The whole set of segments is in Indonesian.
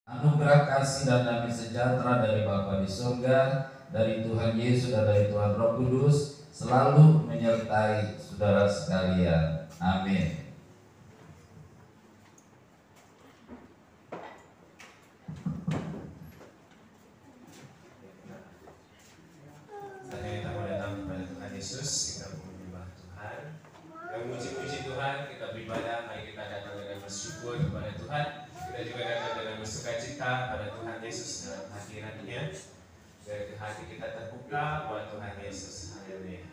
Anugerah kasih dan damai sejahtera dari Bapa di surga, dari Tuhan Yesus dan dari Tuhan Roh Kudus selalu menyertai saudara sekalian. Amin. Kita mau datang kepada Tuhan Yesus, kita menyembah Tuhan, dan memuji-muji Tuhan. Kita beribadah, mari kita datang dengan bersyukur kepada Tuhan. Kita juga datang dengan bersuka cita pada Tuhan Yesus dalam hadiratnya. Dari hati kita terbuka buat Tuhan Yesus. Haleluya.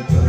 Hatiku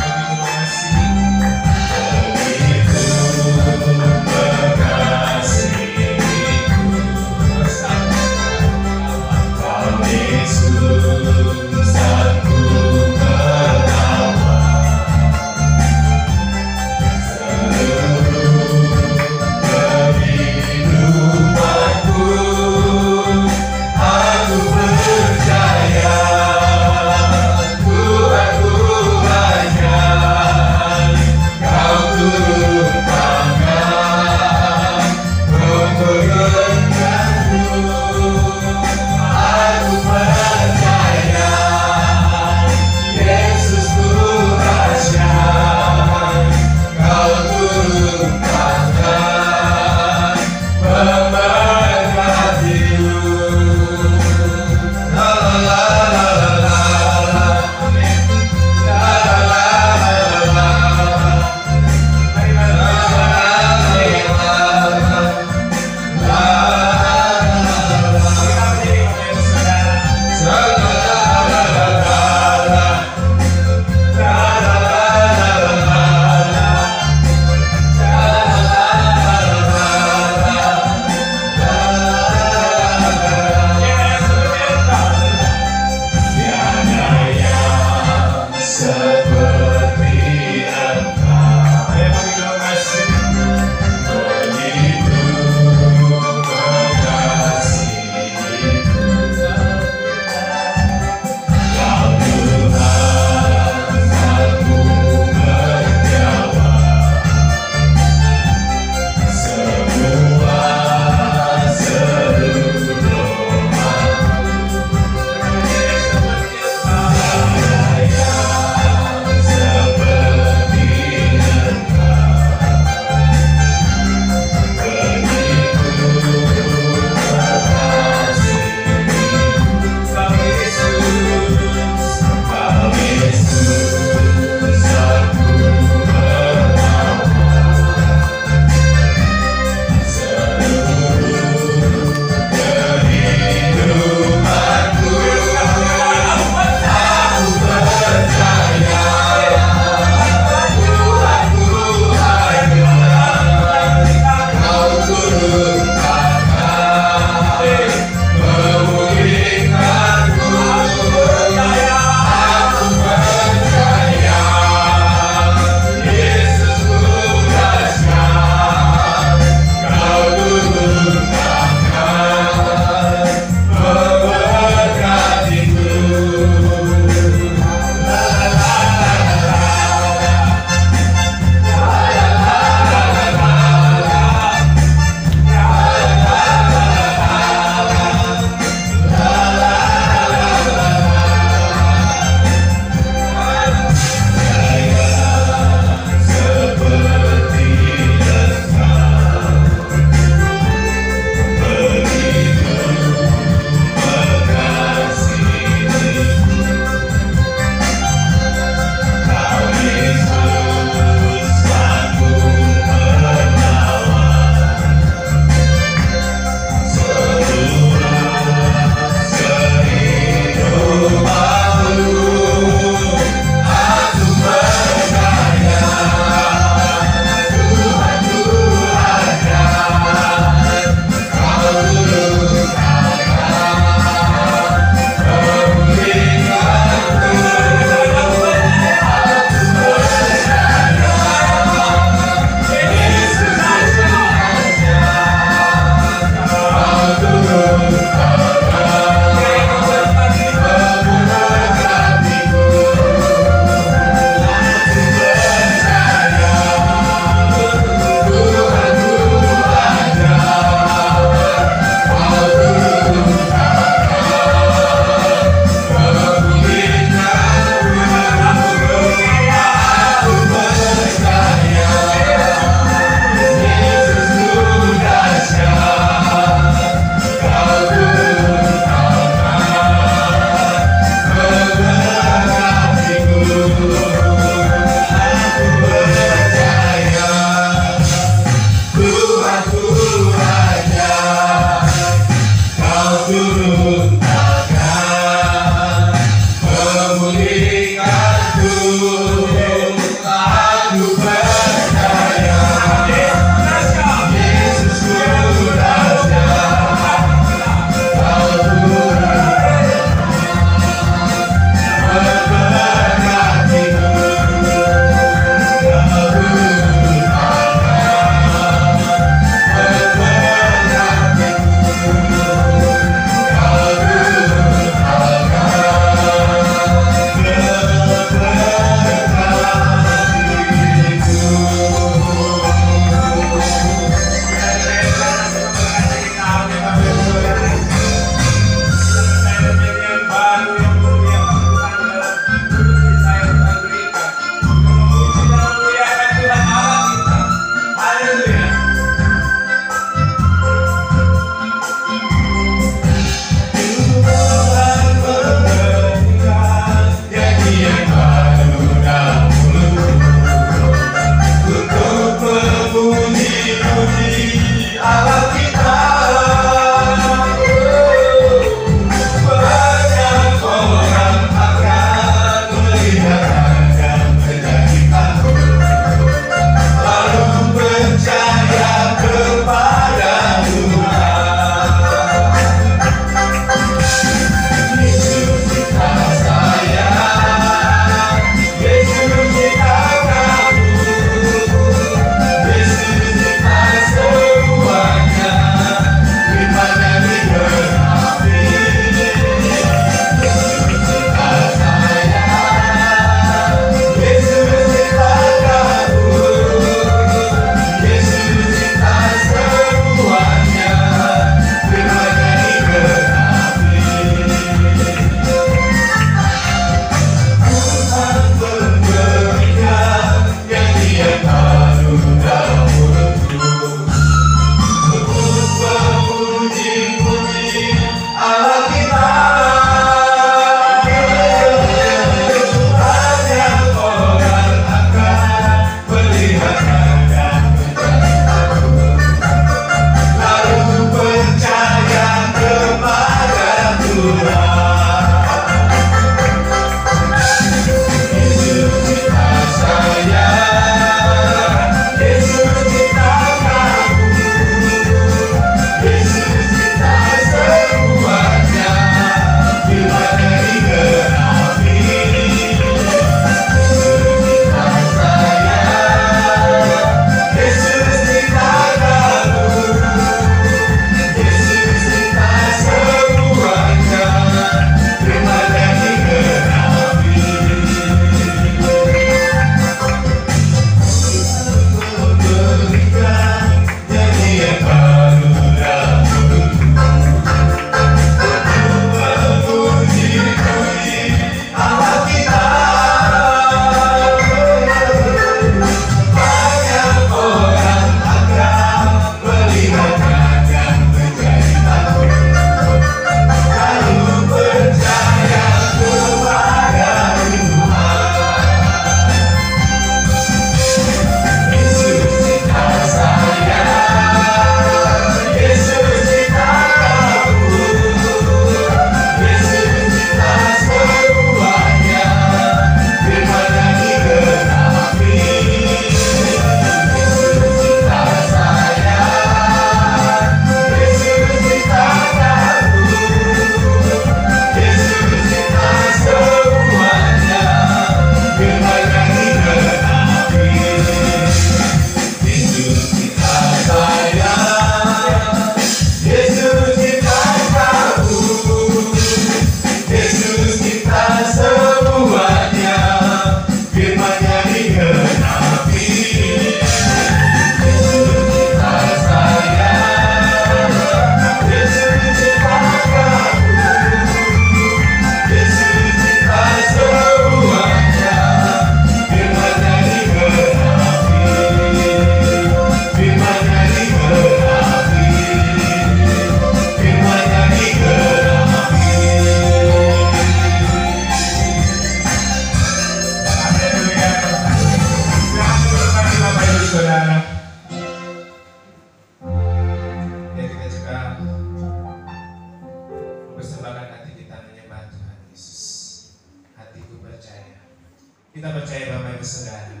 Kita percaya Bapak Ibu Saudara,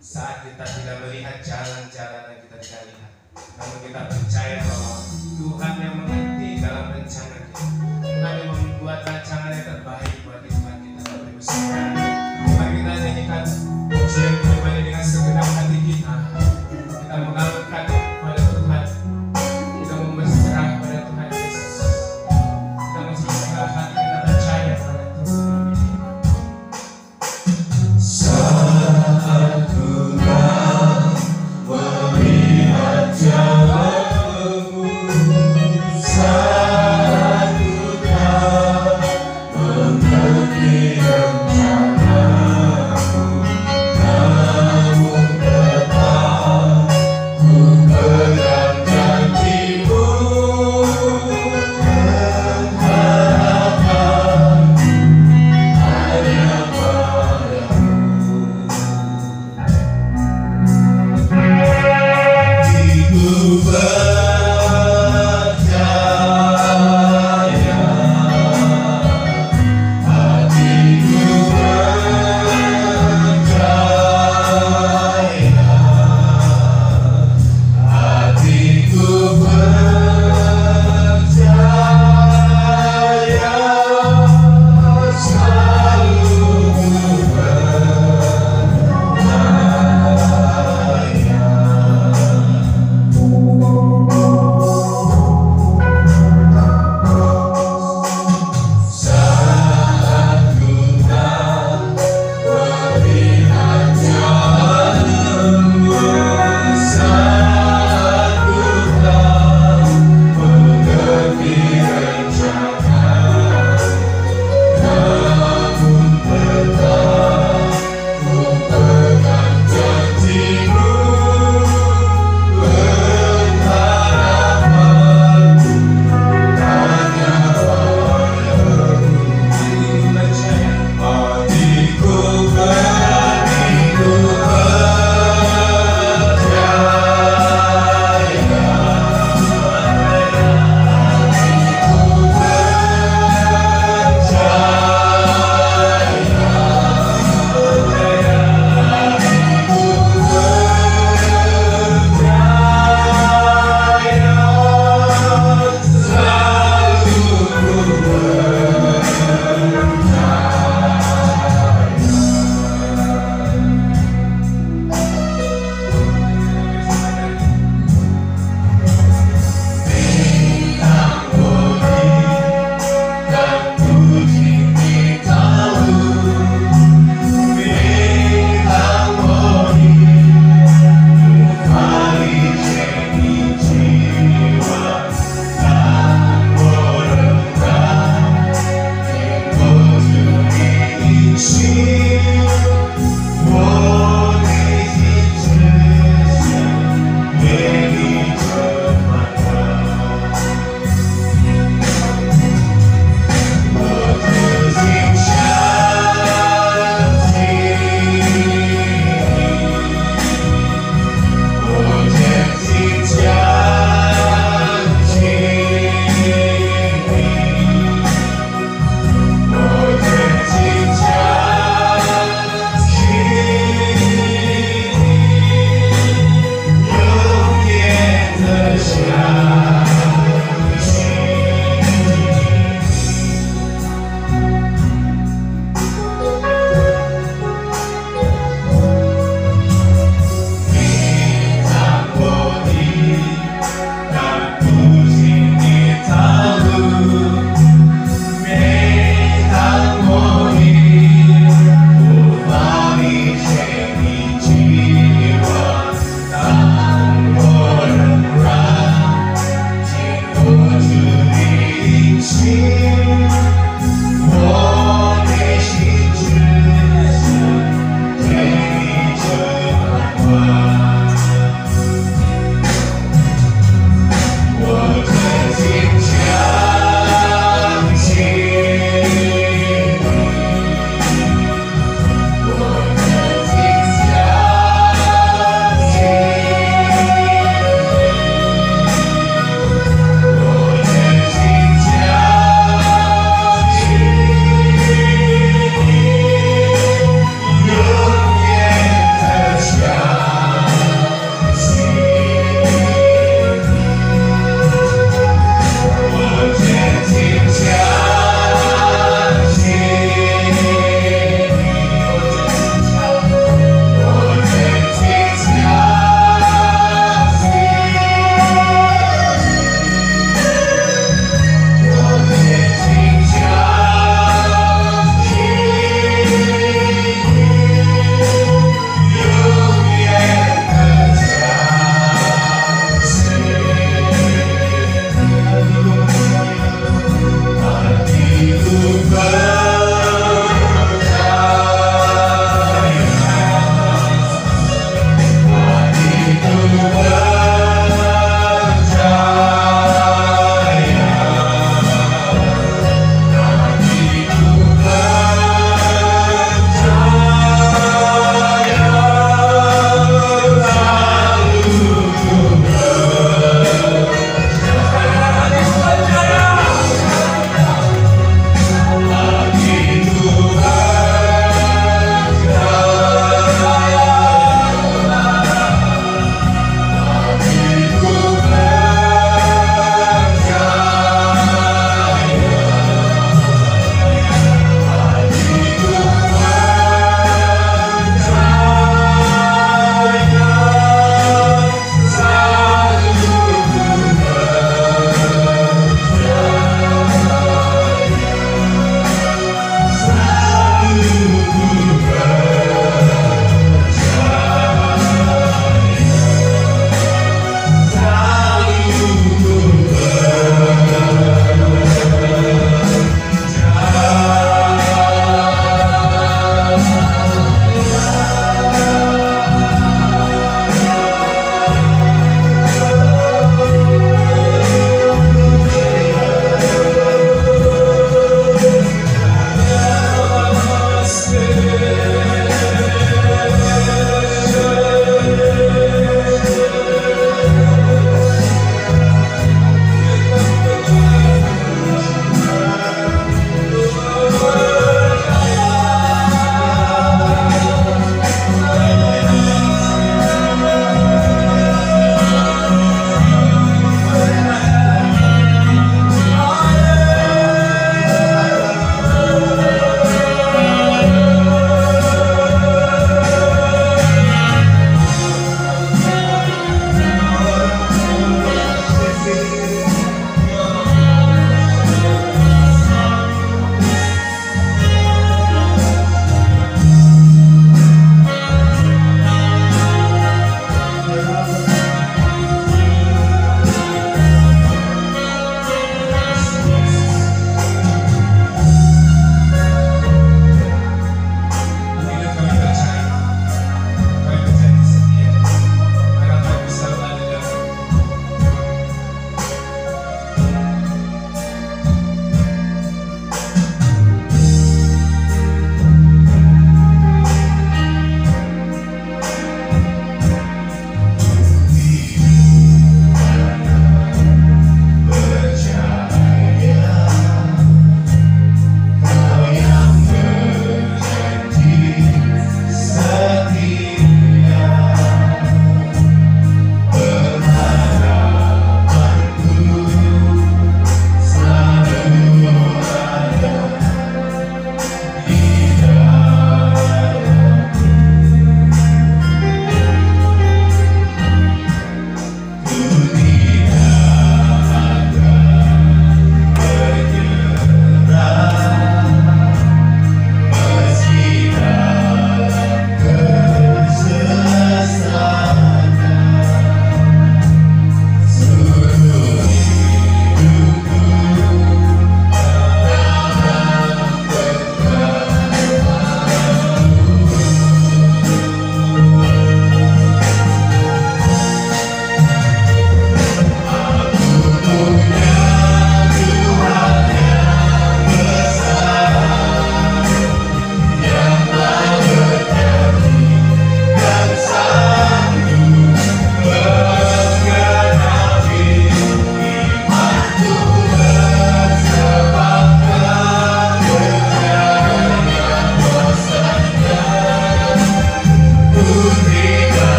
saat kita tidak melihat jalan-jalan yang kita tidak lihat, namun kita percaya bahwa Tuhan yang mengerti dalam rencana kita. Tuhan yang membuat rancangan yang terbaik buat kehidupan kita, Bapak Ibu Saudara. Mari kita nyanyikan pujian kembali dengan segenap hati kita. Kita mengalungkan kepada Tuhan, kita berserah pada Tuhan Yesus. Kita menceritakan hati kita percaya pada Tuhan. Saat ku melihat jalanmu, saat ku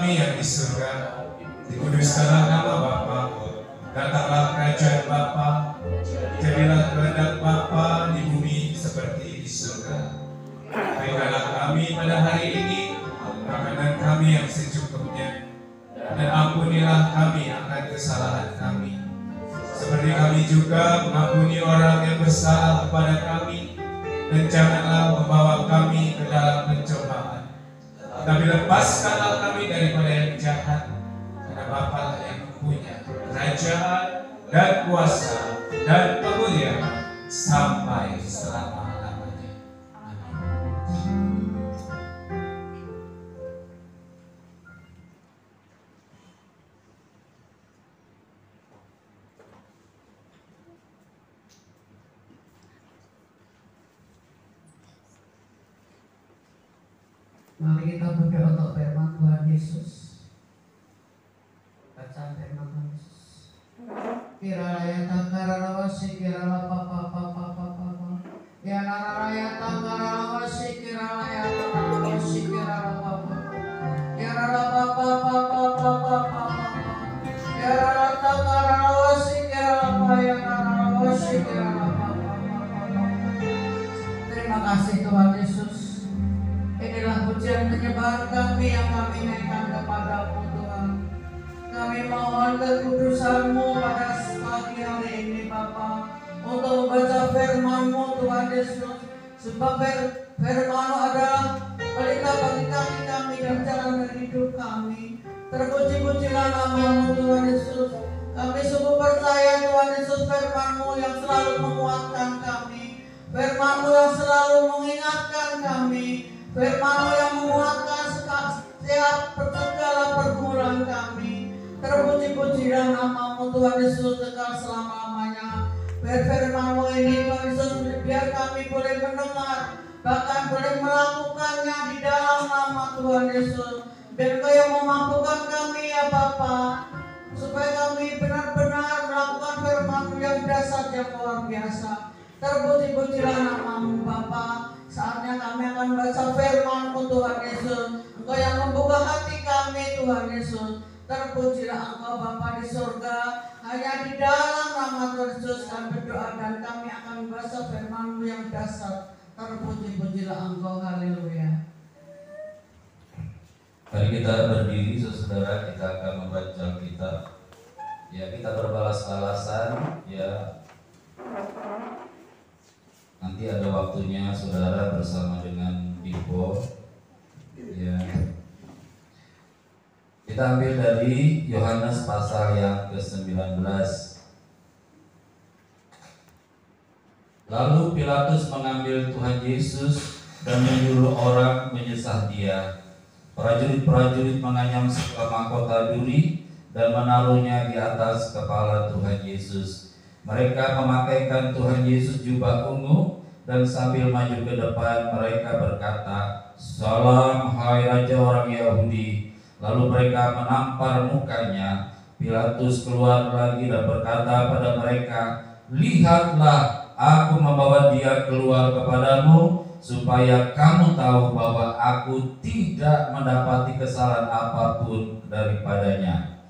kami yang di surga, dikuduskanlah nama Bapa, datanglah kerajaan Bapa, jadilah kehendak Bapa di bumi seperti di surga. Berikanlah kami pada hari ini makanan kami yang secukupnya, dan ampunilah kami akan kesalahan kami, seperti kami juga mengampuni orang yang bersalah kepada kami, dan janganlah membawa kami ke dalam pencobaan, tapi lepaskanlah kami daripada yang jahat, karena Bapa lah yang mempunyai kerajaan dan kuasa dan kemuliaan sampai selama-lamanya. Amin. Mari kita berdoa untuk firman Tuhan Yesus. Baca firman Tuhan Yesus. Kiraya tangkaralawasi kirala papa papa papa. Ya naraya tangkaralawasi kirala tangkaralawasi kirala papa. Kirala papa papa papa papa. Kirala tangkaralawasi kirala paya naralawasi kirala papa papa. Terima kasih Tuhan Yesus. Inilah pujian penyembahan kami yang kami naikkan kepadamu Tuhan. Kami mohon kekudusan-Mu pada pagi hari ini Bapa, untuk membaca firman-Mu Tuhan Yesus. Sebab firman-Mu adalah pelita bagi kaki kami dan jalan hidup kami. Terpuji-pujilah nama-Mu Tuhan Yesus. Kami sungguh percaya Tuhan Yesus, firman-Mu yang selalu menguatkan kami, firman-Mu yang selalu mengingatkan kami, firman-Mu yang menguatkan setiap segala pergumulan kami. Terpuji-pujilah nama-Mu Tuhan Yesus kekal selama-lamanya. Firman-Mu ini Tuhan Yesus, biar kami boleh mendengar, bahkan boleh melakukannya di dalam nama Tuhan Yesus. Dan Kau yang memampukan kami ya Bapa, supaya kami benar-benar melakukan firman-Mu yang dasar yang luar biasa. Terpuji-pujilah nama-Mu Bapa. Saatnya kami akan baca firman-Mu Tuhan Yesus. Engkau yang membuka hati kami Tuhan Yesus. Terpujilah Engkau Bapa di surga. Hanya di dalam nama Tuhan Yesus kami berdoa dan kami akan membaca firman-Mu yang dasar. Terpuji-pujilah Engkau. Haleluya. Mari kita berdiri saudara, kita akan membaca kitab. Ya, kita berbalas-balasan ya. Nanti ada waktunya saudara bersama dengan Dipo. Ya. Kita ambil dari Yohanes pasal yang ke-19. Lalu Pilatus mengambil Tuhan Yesus dan menyuruh orang menyesah Dia. Prajurit-prajurit menganyam sebuah mahkota duri dan menaruhnya di atas kepala Tuhan Yesus. Mereka memakaikan Tuhan Yesus jubah ungu, dan sambil maju ke depan mereka berkata, "Salam hai Raja orang Yahudi." Lalu mereka menampar mukanya. Pilatus keluar lagi dan berkata pada mereka, "Lihatlah, aku membawa Dia keluar kepadamu, supaya kamu tahu bahwa aku tidak mendapati kesalahan apapun daripadanya."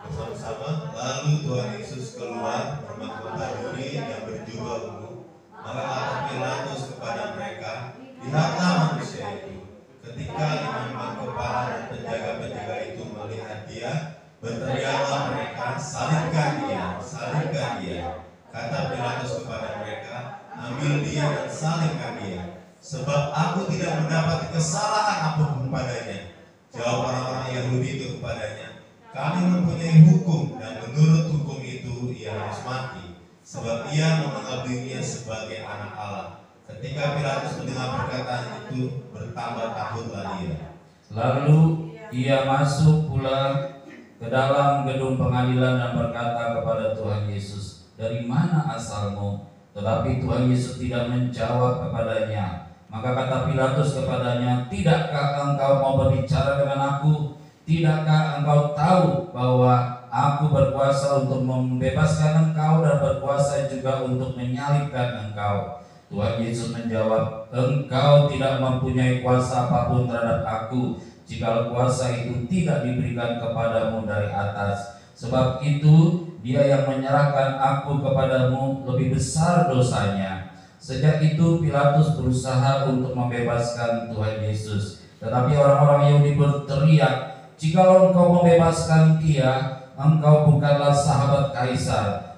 Bersama-sama, lalu Tuhan Yesus keluar bermahkota duri yang berjubah ungu. Maka kata Pilatus kepada mereka, "Lihatlah manusia itu." Ketika imam-imam kepala dan penjaga-penjaga itu melihat Dia, berteriaklah mereka, "Salibkan Dia, salibkan Dia." Kata Pilatus kepada mereka, "Ambil Dia dan salibkan Dia, sebab aku tidak mendapati kesalahan apapun padanya." Jawab orang-orang Yahudi itu kepadanya, "Kami mempunyai hukum, dan menurut hukum itu Ia harus mati, sebab Ia menganggap dirinya sebagai anak Allah." Ketika Pilatus mendengar perkataan itu, bertambah takutlah dia. Lalu ia masuk pula ke dalam gedung pengadilan dan berkata kepada Tuhan Yesus, "Dari mana asalmu?" Tetapi Tuhan Yesus tidak menjawab kepadanya. Maka kata Pilatus kepadanya, "Tidakkah engkau mau berbicara dengan aku? Tidakkah engkau tahu bahwa aku berkuasa untuk membebaskan engkau dan berkuasa juga untuk menyalibkan engkau?" Tuhan Yesus menjawab, "Engkau tidak mempunyai kuasa apapun terhadap aku, jika kuasa itu tidak diberikan kepadamu dari atas. Sebab itu dia yang menyerahkan aku kepadamu lebih besar dosanya. Sejak itu Pilatus berusaha untuk membebaskan Tuhan Yesus. Tetapi orang-orang Yahudi berteriak, "Jikalau engkau membebaskan dia, engkau bukanlah sahabat Kaisar.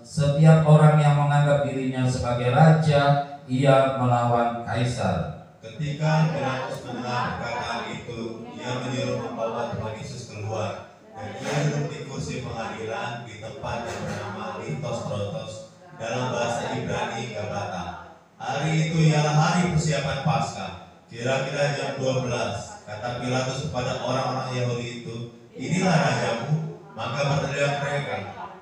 Setiap orang yang menganggap dirinya sebagai raja, ia melawan Kaisar." Ketika Pilatus mendengar perkataan itu, ia menyuruh membawa Tuhan Yesus keluar, dan ia duduk di kursi pengadilan di tempat yang bernama Litostrotos, dalam bahasa Ibrani Gabata. Hari itu ialah hari persiapan Paskah, kira-kira jam 12. Kata Pilatus kepada orang-orang Yahudi itu, "Inilah rajamu." Maka berteriak mereka,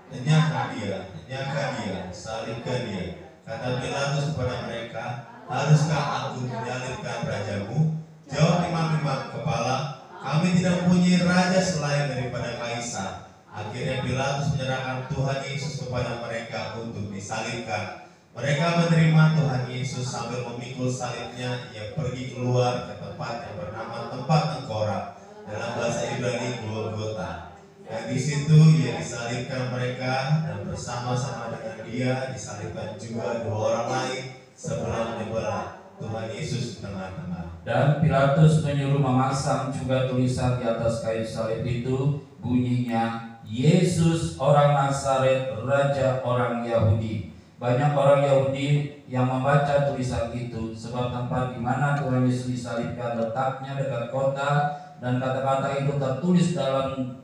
"Enyahkan dia, enyahkan dia, salibkan dia." Kata Pilatus kepada mereka, "Haruskah aku menyalibkan rajamu?" Jawab imam-imam kepala, "Kami tidak mempunyai raja selain daripada Kaisar." Akhirnya Pilatus menyerahkan Tuhan Yesus kepada mereka untuk disalibkan. Mereka menerima Tuhan Yesus sambil memikul salibnya. Ia pergi keluar ke tempat yang bernama tempat tengkorak, dalam bahasa Ibrani Golgota. Dan di situ ia disalibkan mereka, dan bersama-sama dengan dia disalibkan juga dua orang lain sebelah menyebelah, Tuhan Yesus di tengah-tengah. Dan Pilatus menyuruh memasang juga tulisan di atas kayu salib itu, bunyinya, "Yesus orang Nazaret, Raja orang Yahudi." Banyak orang Yahudi yang membaca tulisan itu, sebab tempat di mana Tuhan Yesus disalibkan letaknya dekat kota, dan kata-kata itu tertulis dalam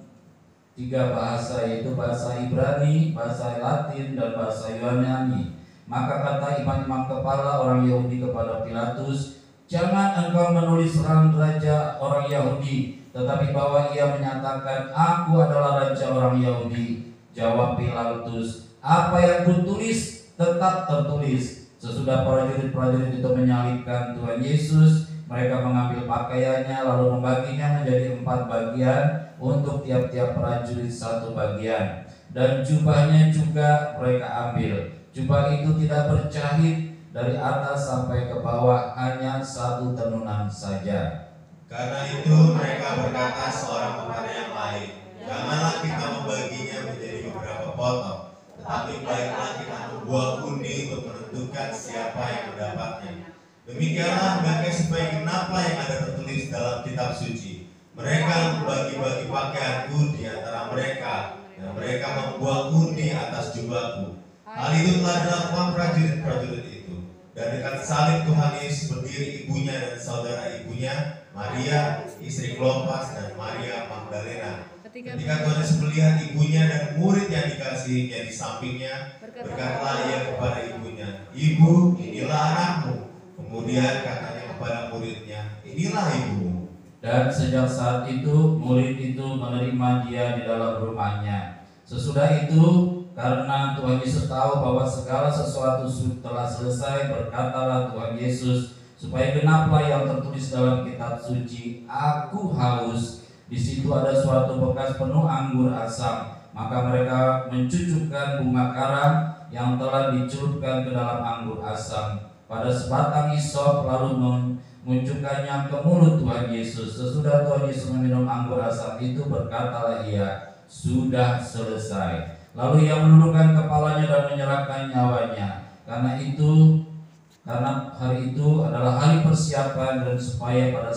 3 bahasa, yaitu bahasa Ibrani, bahasa Latin, dan bahasa Yunani. Maka kata imam-imam kepala orang Yahudi kepada Pilatus, "Jangan engkau menulis raja orang Yahudi, tetapi bahwa ia menyatakan, 'Aku adalah raja orang Yahudi.'" Jawab Pilatus, "Apa yang kutulis tetap tertulis." Sesudah prajurit-prajurit itu menyalibkan Tuhan Yesus, mereka mengambil pakaiannya lalu membaginya menjadi 4 bagian, untuk tiap-tiap prajurit 1 bagian. Dan jubahnya juga mereka ambil. Jubah itu tidak berjahit, dari atas sampai ke bawah hanya 1 tenunan saja. Karena itu mereka berkata seorang kepada yang lain, "Janganlah kita membaginya menjadi beberapa potong, tetapi baiklah kita membuat undi untuk menentukan siapa yang mendapatnya." Demikianlah hendaknya supaya genaplah yang ada tertulis dalam kitab suci, "Mereka membagi-bagi pakaianku di antara mereka, dan mereka membuat undi atas jubahku." Hal itu telah dilakukan prajurit-prajurit itu. Dan dekat salib Tuhan Yesus berdiri ibunya dan saudara ibunya, Maria, istri Klopas, dan Maria Magdalena. Ketika Tuhan Yesus melihat ibunya dan murid yang dikasihinya di sampingnya, berkatalah ia kepada ibunya, "Ibu, inilah anakmu." Kemudian katanya kepada muridnya, "Inilah ibumu." Dan sejak saat itu murid itu menerima dia di dalam rumahnya. Sesudah itu, karena Tuhan Yesus tahu bahwa segala sesuatu telah selesai, berkatalah Tuhan Yesus, supaya genaplah yang tertulis dalam kitab suci, "Aku haus." Di situ ada suatu bekas penuh anggur asam. Maka mereka mencucukkan bunga karam yang telah dicelupkan ke dalam anggur asam pada sebatang hisop, lalu menunjukkannya ke mulut Tuhan Yesus. Sesudah Tuhan Yesus meminum anggur asam itu, berkatalah ia, "Sudah selesai." Lalu ia menundukkan kepalanya dan menyerahkan nyawanya. Karena hari itu adalah hari persiapan, dan supaya pada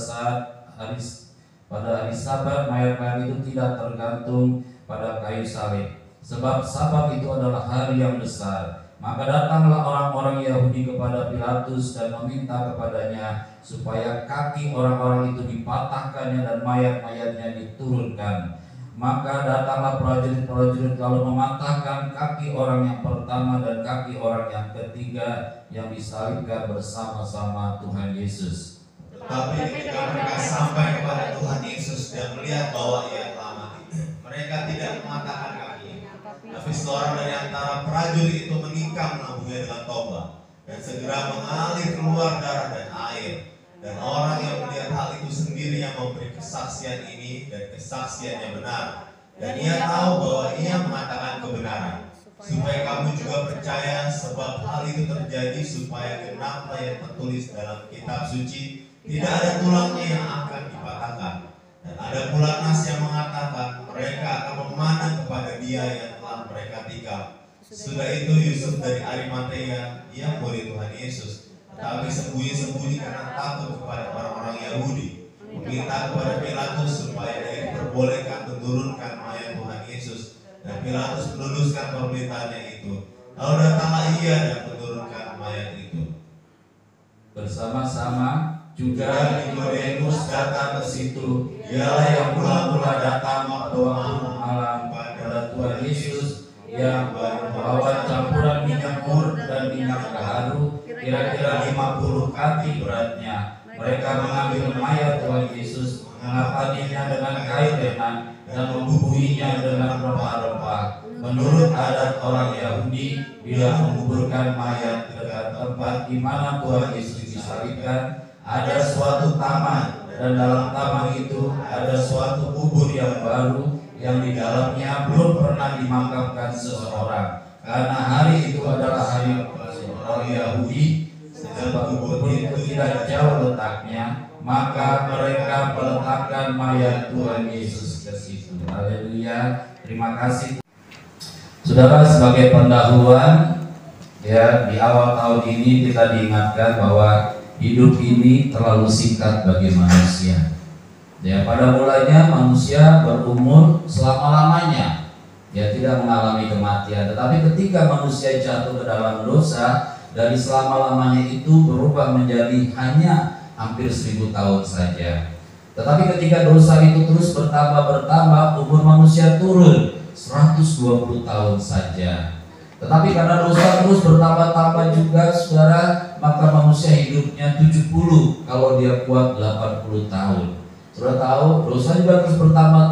hari Sabat mayat-mayat itu tidak tergantung pada kayu salib. Sebab Sabat itu adalah hari yang besar. Maka datanglah orang-orang Yahudi kepada Pilatus dan meminta kepadanya supaya kaki orang-orang itu dipatahkannya dan mayat-mayatnya diturunkan. Maka datanglah prajurit-prajurit lalu mematahkan kaki orang yang pertama dan kaki orang yang ketiga yang disalibkan bersama-sama Tuhan Yesus. Tetapi ketika mereka sampai kepada Tuhan Yesus dan melihat bahwa ia telah mati, mereka tidak mematahkan kakinya. Tapi seorang dari antara prajurit itu menikam lambungnya dengan tombak, dan segera mengalir keluar darah dan air. Dan orang yang melihat hal itu sendiri yang memberi kesaksian ini, dan kesaksiannya benar. Dan ia tahu bahwa ia mengatakan kebenaran, supaya kamu juga percaya, sebab hal itu terjadi supaya genaplah yang tertulis dalam kitab suci, tidak ada tulangnya yang akan dipatahkan. Sudah itu Yusuf dari Arimatea yang murid Tuhan Yesus, tapi sembunyi-sembunyi karena takut kepada orang-orang Yahudi, meminta kepada Pilatus supaya ia diperbolehkan menurunkan mayat Tuhan Yesus. Dan Pilatus meluluskan permintaannya itu. Lalu datanglah ia dan menurunkan mayat itu. Bersama-sama juga Nikodemus datang ke situ. Dialah yang mula-mula datang waktu malam pada Tuhan Yesus, yang membawa campuran minyak mur dan minyak haru, kira-kira 50 kati beratnya. Mereka mengambil mayat Tuhan Yesus, mengapaninya dengan kain lenan, dan membubuhinya dengan rempah-rempah. Menurut adat orang Yahudi, bila menguburkan mayat dekat tempat di mana Tuhan Yesus disalibkan, ada suatu taman, dan dalam taman itu ada suatu kubur yang baru, yang di dalamnya belum pernah dimakamkan seseorang, karena hari itu adalah hari orang Yahudi. Sebab kubur itu tidak jauh letaknya, maka mereka meletakkan mayat Tuhan Yesus ke situ. Haleluya. Terima kasih. Saudara, sebagai pendahuluan, ya, di awal tahun ini kita diingatkan bahwa hidup ini terlalu singkat bagi manusia. Ya, pada mulanya manusia berumur selama-lamanya, ya, tidak mengalami kematian. Tetapi ketika manusia jatuh ke dalam dosa, dari selama-lamanya itu berubah menjadi hanya hampir 1000 tahun saja. Tetapi ketika dosa itu terus bertambah, umur manusia turun 120 tahun saja. Tetapi karena dosa terus bertambah juga, saudara, maka manusia hidupnya 70, kalau dia kuat 80 tahun. Sudah tahu, dosa juga terus bertambah.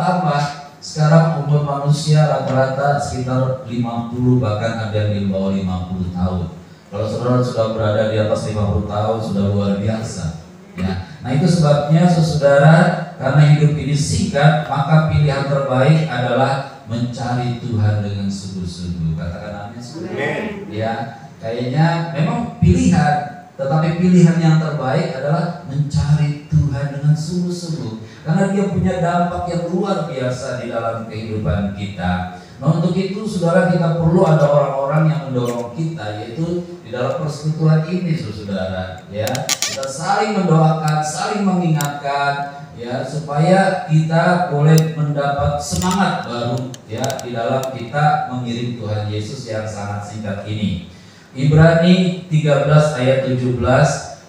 Sekarang umur manusia rata-rata sekitar 50, bahkan ada yang di bawah 50 tahun. Kalau saudara sudah berada di atas 50 tahun, sudah luar biasa. Ya. Nah, itu sebabnya saudara, karena hidup ini singkat, maka pilihan terbaik adalah mencari Tuhan dengan sungguh-sungguh. Katakan amin. Ya, kayaknya memang pilihan, tetapi pilihan yang terbaik adalah mencari Tuhan dengan sungguh-sungguh, karena dia punya dampak yang luar biasa di dalam kehidupan kita. Nah, untuk itu saudara, kita perlu ada orang-orang yang mendorong kita, yaitu di dalam persekutuan ini, saudara. Ya, kita saling mendoakan, saling mengingatkan, ya, supaya kita boleh mendapat semangat baru, ya, di dalam kita mengirim Tuhan Yesus yang sangat singkat ini. Ibrani 13 ayat 17,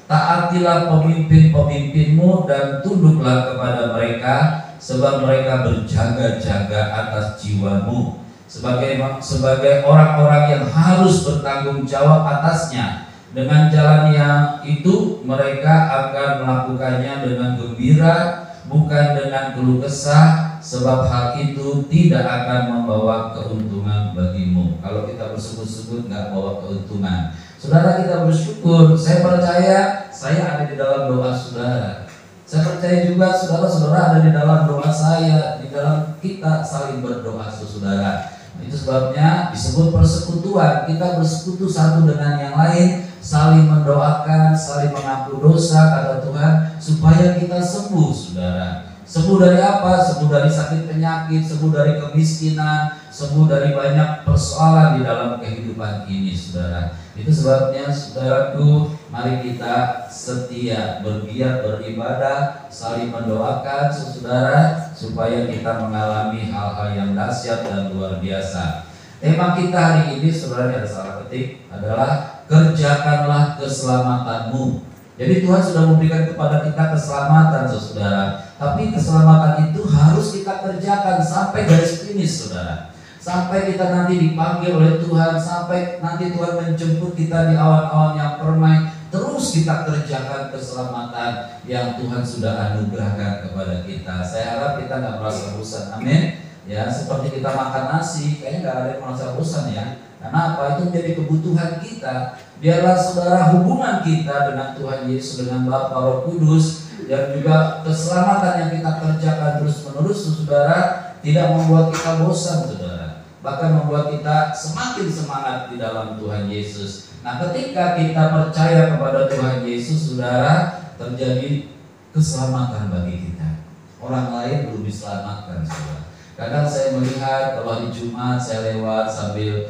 taatilah pemimpin-pemimpinmu dan tunduklah kepada mereka, sebab mereka berjaga-jaga atas jiwamu, sebagai orang-orang yang harus bertanggung jawab atasnya. Dengan jalan yang itu mereka akan melakukannya dengan gembira, bukan dengan keluh kesah, sebab hal itu tidak akan membawa keuntungan bagimu. Kalau kita bersungguh-sungguh nggak bawa keuntungan, saudara, kita bersyukur. Saya percaya saya ada di dalam doa saudara. Saya percaya juga saudara-saudara ada di dalam doa saya, di dalam kita saling berdoa, saudara. Itu sebabnya disebut persekutuan. Kita bersekutu satu dengan yang lain, saling mendoakan, saling mengaku dosa, kata Tuhan, supaya kita sembuh, saudara. Sembuh dari apa? Sembuh dari sakit penyakit, sembuh dari kemiskinan, sembuh dari banyak persoalan di dalam kehidupan ini, saudara. Itu sebabnya, saudaraku, mari kita setia, bergiat beribadah, saling mendoakan, saudara, supaya kita mengalami hal-hal yang dahsyat dan luar biasa. Tema kita hari ini, saudara, ada salah ketik, adalah kerjakanlah keselamatanmu. Jadi Tuhan sudah memberikan kepada kita keselamatan, saudara. Tapi keselamatan itu harus kita kerjakan sampai garis finish, saudara. Sampai kita nanti dipanggil oleh Tuhan, sampai nanti Tuhan menjemput kita di awan-awan yang permai, terus kita kerjakan keselamatan yang Tuhan sudah anugerahkan kepada kita. Saya harap kita nggak merasa bosan, amin. Ya, seperti kita makan nasi, kayaknya nggak ada yang merasa bosan, ya. Karena apa? Itu menjadi kebutuhan kita. Biarlah saudara, hubungan kita dengan Tuhan Yesus, dengan Bapa Roh Kudus, dan juga keselamatan yang kita kerjakan terus-menerus, saudara, tidak membuat kita bosan, saudara. Bahkan membuat kita semakin semangat di dalam Tuhan Yesus. Nah, ketika kita percaya kepada Tuhan Yesus, saudara, terjadi keselamatan bagi kita. Orang lain belum diselamatkan, saudara. Kadang saya melihat kalau hari Jumat saya lewat sambil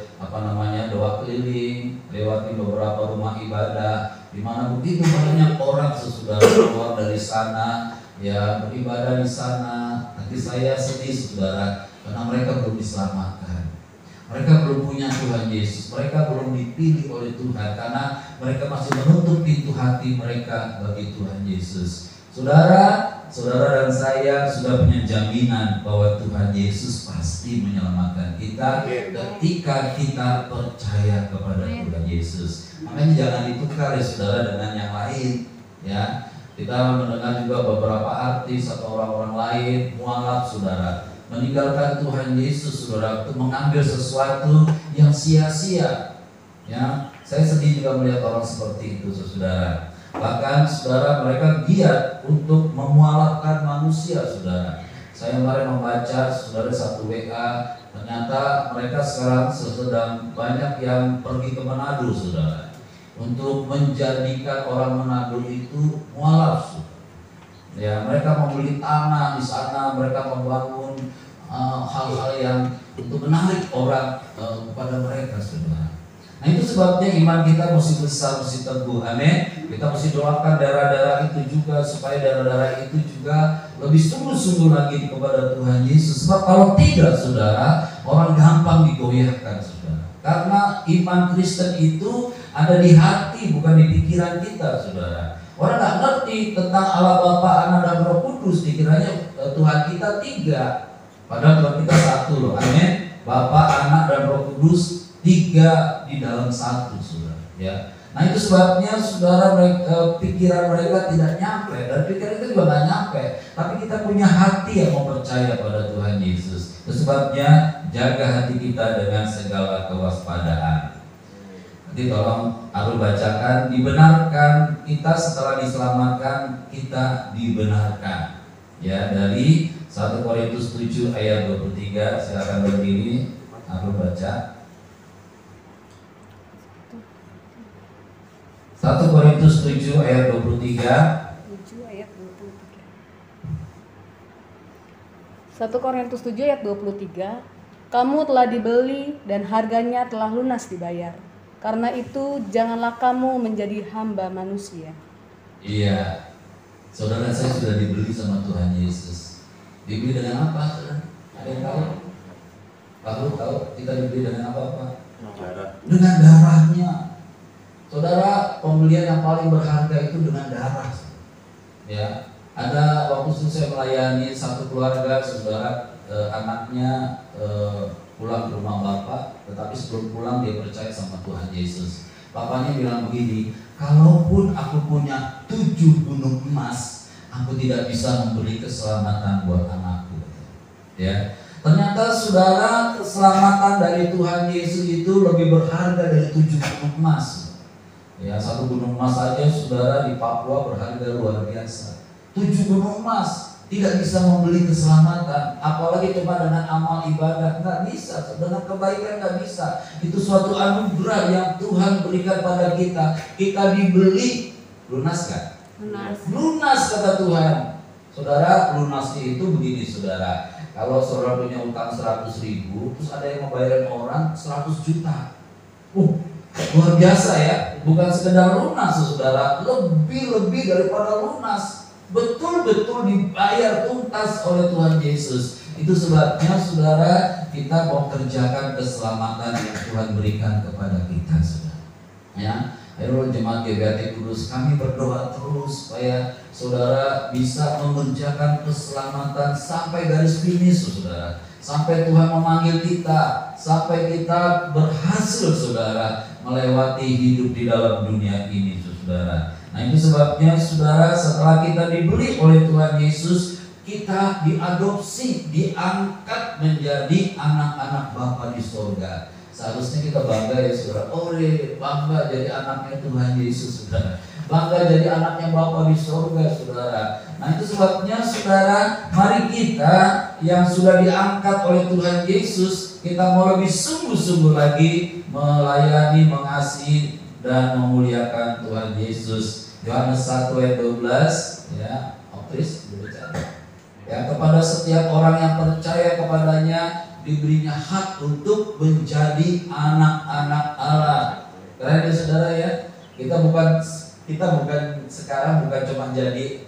doa keliling, lewati beberapa rumah ibadah di mana begitu banyak orang saudara keluar dari sana ya beribadah di sana. Nanti saya sedih saudara karena mereka belum diselamatkan. Mereka belum punya Tuhan Yesus, mereka belum dipilih oleh Tuhan karena mereka masih menutup pintu hati mereka bagi Tuhan Yesus. Saudara dan saya sudah punya jaminan bahwa Tuhan Yesus pasti menyelamatkan kita ketika kita percaya kepada Tuhan Yesus. Makanya jangan ditukar ya saudara dengan yang lain ya. Kita mendengar juga beberapa artis atau orang-orang lain mualaf saudara meninggalkan Tuhan Yesus saudara untuk mengambil sesuatu yang sia-sia ya. Saya sedih juga melihat orang seperti itu saudara. Bahkan saudara mereka giat untuk memualafkan manusia saudara. Saya kemarin membaca saudara satu WA, ternyata mereka sekarang sedang banyak yang pergi ke Manado saudara untuk menjadikan orang Manado itu mualaf saudara. Ya, mereka membeli tanah di sana, mereka membangun hal-hal yang untuk menarik orang kepada mereka saudara. Nah itu sebabnya iman kita mesti besar, mesti teguh, amin. Kita mesti doakan daerah-daerah itu juga supaya daerah-daerah itu juga lebih sungguh-sungguh lagi kepada Tuhan Yesus. Sebab kalau tidak saudara, orang gampang digoyahkan saudara. Karena iman Kristen itu ada di hati bukan di pikiran kita saudara. Orang nggak ngerti tentang Allah Bapa, Anak dan Roh Kudus, dikiranya Tuhan kita 3, padahal Tuhan kita 1 loh, amin. Bapa, Anak dan Roh Kudus 3 di dalam 1 saudara ya. Nah itu sebabnya saudara pikiran mereka tidak nyampe dan pikiran itu juga nggak nyampe, tapi kita punya hati yang mau percaya pada Tuhan Yesus. Itu sebabnya jaga hati kita dengan segala kewaspadaan. Nanti tolong Arul bacakan, dibenarkan kita setelah diselamatkan kita dibenarkan ya, dari 1 Korintus 7 ayat 23. Silakan berdiri, Arul baca. 1 Korintus 7 ayat 23. 7 ayat 23. 1 Korintus 7 ayat 23. Kamu telah dibeli dan harganya telah lunas dibayar. Karena itu janganlah kamu menjadi hamba manusia. Iya. Saudara, saya sudah dibeli sama Tuhan Yesus. Dibeli dengan apa, saudara? Ada yang tahu? Tahu kita dibeli dengan apa? Dengan darahnya. Saudara, pembelian yang paling berharga itu dengan darah. Ya, ada waktu itu saya melayani satu keluarga, saudara, anaknya pulang ke rumah bapak, tetapi sebelum pulang dia percaya sama Tuhan Yesus. Bapaknya bilang begini, kalaupun aku punya 7 gunung emas, aku tidak bisa memberi keselamatan buat anakku. Ya, ternyata saudara, keselamatan dari Tuhan Yesus itu lebih berharga dari 7 gunung emas. Ya, 1 gunung emas saja saudara di Papua berharga luar biasa. 7 gunung emas tidak bisa membeli keselamatan, apalagi cuma dengan amal ibadah, nggak bisa, dengan kebaikan nggak bisa. Itu suatu anugerah yang Tuhan berikan pada kita. Kita dibeli, lunas kan? Lunas kata Tuhan. Saudara, lunasnya itu begini saudara. Kalau saudara punya utang 100.000, terus ada yang membayarin orang 100 juta. Luar biasa ya, bukan sekedar lunas saudara, lebih daripada lunas, betul-betul dibayar tuntas oleh Tuhan Yesus. Itu sebabnya saudara, kita mau kerjakan keselamatan yang Tuhan berikan kepada kita saudara. Ya, ayo jemaat GBHT Kudus, kami berdoa terus supaya saudara bisa mengerjakan keselamatan sampai garis finish saudara. Sampai Tuhan memanggil kita, sampai kita berhasil saudara melewati hidup di dalam dunia ini saudara. Nah itu sebabnya saudara, setelah kita dibeli oleh Tuhan Yesus, kita diadopsi, diangkat menjadi anak-anak Bapa di surga. Seharusnya kita bangga ya saudara, bangga jadi anaknya Tuhan Yesus saudara, bangga jadi anaknya Bapa di surga saudara. Nah itu sebabnya saudara, mari kita yang sudah diangkat oleh Tuhan Yesus, kita mau lebih sungguh-sungguh lagi melayani, mengasihi dan memuliakan Tuhan Yesus. Yohanes 1 ayat 12 ya, Okris berbicara. Ya, kepada setiap orang yang percaya kepadanya diberinya hak untuk menjadi anak-anak Allah. Keren ya saudara ya. Kita bukan sekarang bukan cuma jadi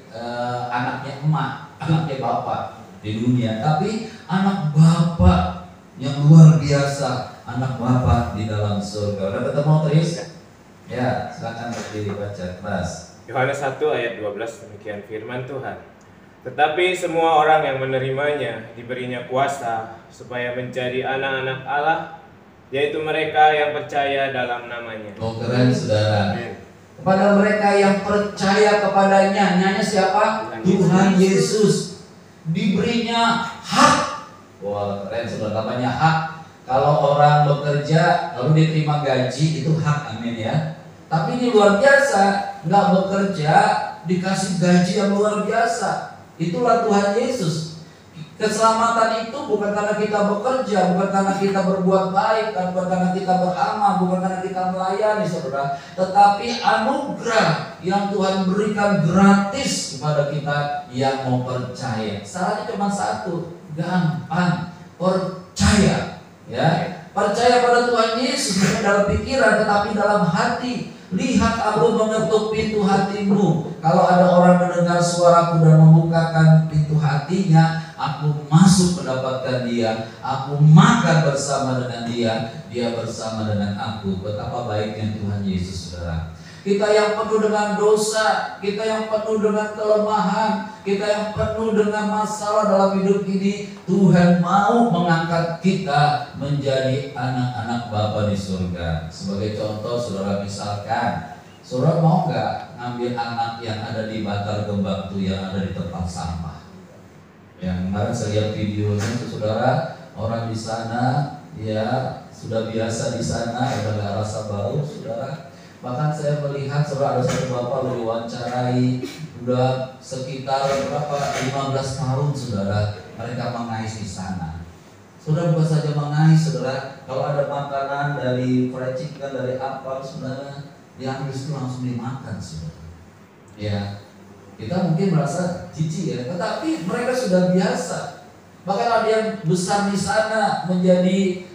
anaknya emak, anaknya bapak di dunia, tapi anak bapak yang luar biasa, anak bapak di dalam surga. Udah ketemu Tris? Ya, silakan dibaca keras. Yohanes 1 ayat 12 demikian firman Tuhan. Tetapi semua orang yang menerimanya diberinya kuasa supaya menjadi anak-anak Allah, yaitu mereka yang percaya dalam namanya. Oh keren saudara. Amin. Kepada mereka yang percaya kepadanya, nyanyi siapa? Tuhan Yesus. Diberinya hak. Wah keren saudara, namanya hak. Kalau orang bekerja lalu diterima gaji itu hak, amin ya. Tapi ini luar biasa, nggak bekerja dikasih gaji yang luar biasa. Itulah Tuhan Yesus. Keselamatan itu bukan karena kita bekerja, bukan karena kita berbuat baik, bukan karena kita beramal, bukan karena kita melayani saudara, tetapi anugerah yang Tuhan berikan gratis kepada kita yang mau percaya. Syaratnya cuma satu, gampang, percaya. Ya, percaya pada Tuhan Yesus bukan dalam pikiran tetapi dalam hati. Lihat aku mengetuk pintu hatimu. Kalau ada orang mendengar suaraku dan membukakan pintu hatinya, aku masuk mendapatkan dia, aku makan bersama dengan dia bersama dengan aku. Betapa baiknya Tuhan Yesus saudara. Kita yang penuh dengan dosa, kita yang penuh dengan kelemahan, kita yang penuh dengan masalah dalam hidup ini, Tuhan mau mengangkat kita menjadi anak-anak Bapa di surga. Sebagai contoh saudara, misalkan saudara mau nggak ngambil anak yang ada di Bantar Gembang tuh, yang ada di tempat sampah. Yang kemarin saya lihat videonya itu saudara, orang di sana ya sudah biasa di sana, udah nggak rasa bau saudara. Bahkan saya melihat saudara, ada satu bapak diwawancarai udah sekitar berapa 15 tahun saudara, mereka mengais di sana. Saudara, bukan saja mengais saudara, kalau ada makanan dari fried chicken, dari apa saudara, diambil itu langsung dimakan saudara. Ya, kita mungkin merasa jijik ya, tetapi mereka sudah biasa. Bahkan ada yang besar di sana menjadi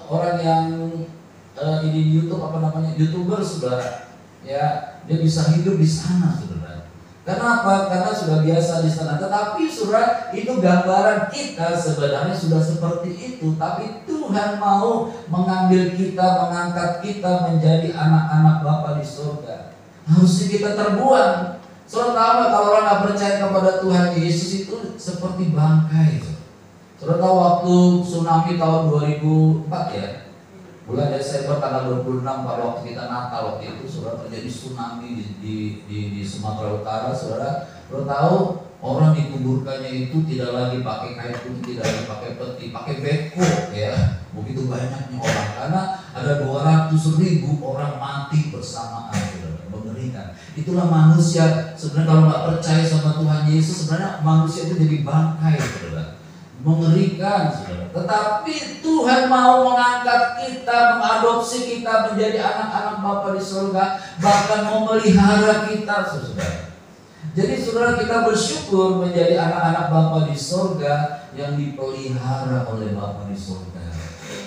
orang yang ini di YouTube YouTuber saudara. Ya, dia bisa hidup di sana saudara. Kenapa? Karena sudah biasa di sana. Tetapi saudara, itu gambaran kita sebenarnya sudah seperti itu. Tapi Tuhan mau mengambil kita, mengangkat kita menjadi anak-anak Bapa di surga. Harusnya kita terbuang. Saudara tahu kalau orang nggak percaya kepada Tuhan Yesus itu seperti bangkai. Saudara tahu waktu tsunami tahun 2004 ya, bulan Desember tanggal 26 pada waktu kita Natal waktu itu saudara, terjadi tsunami di Sumatera Utara saudara. Saudara tahu orang dikuburkannya itu tidak lagi pakai kain putih, tidak lagi pakai peti, pakai beko ya. Begitu banyaknya orang karena ada 200.000 orang mati bersamaan saudara. Mengerikan. Itulah manusia sebenarnya, kalau nggak percaya sama Tuhan Yesus sebenarnya manusia itu jadi bangkai saudara. Mengerikan saudara. Tetapi Tuhan mau mengangkat kita, mengadopsi kita menjadi anak-anak Bapa di surga, bahkan memelihara kita saudara. Jadi saudara, kita bersyukur menjadi anak-anak Bapa di surga yang dipelihara oleh Bapa di surga.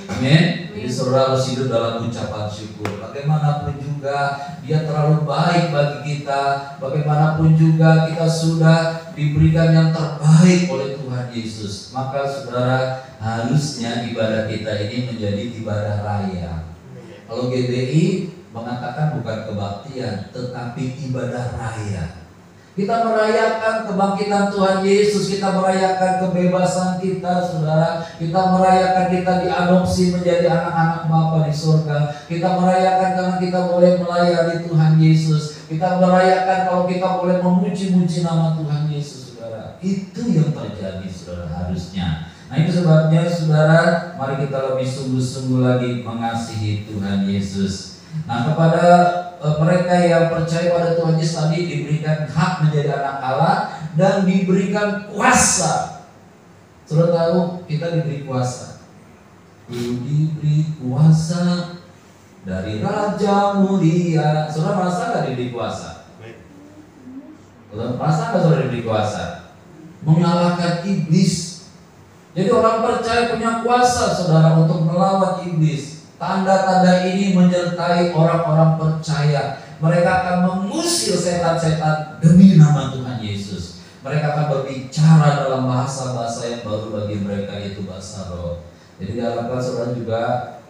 Amin. Jadi saudara harus hidup dalam ucapan syukur. Bagaimanapun juga Dia terlalu baik bagi kita, bagaimanapun juga kita sudah diberikan yang terbaik oleh Tuhan Yesus. Maka saudara, harusnya ibadah kita ini menjadi ibadah raya. Kalau GBI mengatakan bukan kebaktian, tetapi ibadah raya. Kita merayakan kebangkitan Tuhan Yesus, kita merayakan kebebasan kita, saudara. Kita merayakan kita diadopsi menjadi anak-anak Bapa di surga. Kita merayakan karena kita boleh melayani Tuhan Yesus. Kita merayakan kalau kita boleh memuji-muji nama Tuhan Yesus, saudara. Itu yang terjadi, saudara, harusnya. Nah, itu sebabnya, saudara, mari kita lebih sungguh-sungguh lagi mengasihi Tuhan Yesus. Nah, kepada mereka yang percaya pada Tuhan Yesus tadi diberikan hak menjadi anak Allah dan diberikan kuasa. Saudara tahu kita diberi kuasa. Diberi kuasa dari Raja Mulia. Saudara merasa nggak diberi kuasa? Saudara merasa nggak saudara diberi kuasa? mengalahkan iblis. Jadi orang percaya punya kuasa saudara untuk melawan iblis. Tanda-tanda ini menyertai orang-orang percaya. Mereka akan mengusir setan-setan demi nama Tuhan Yesus. Mereka akan berbicara dalam bahasa-bahasa yang baru bagi mereka, yaitu bahasa roh. Jadi diharapkan saudara juga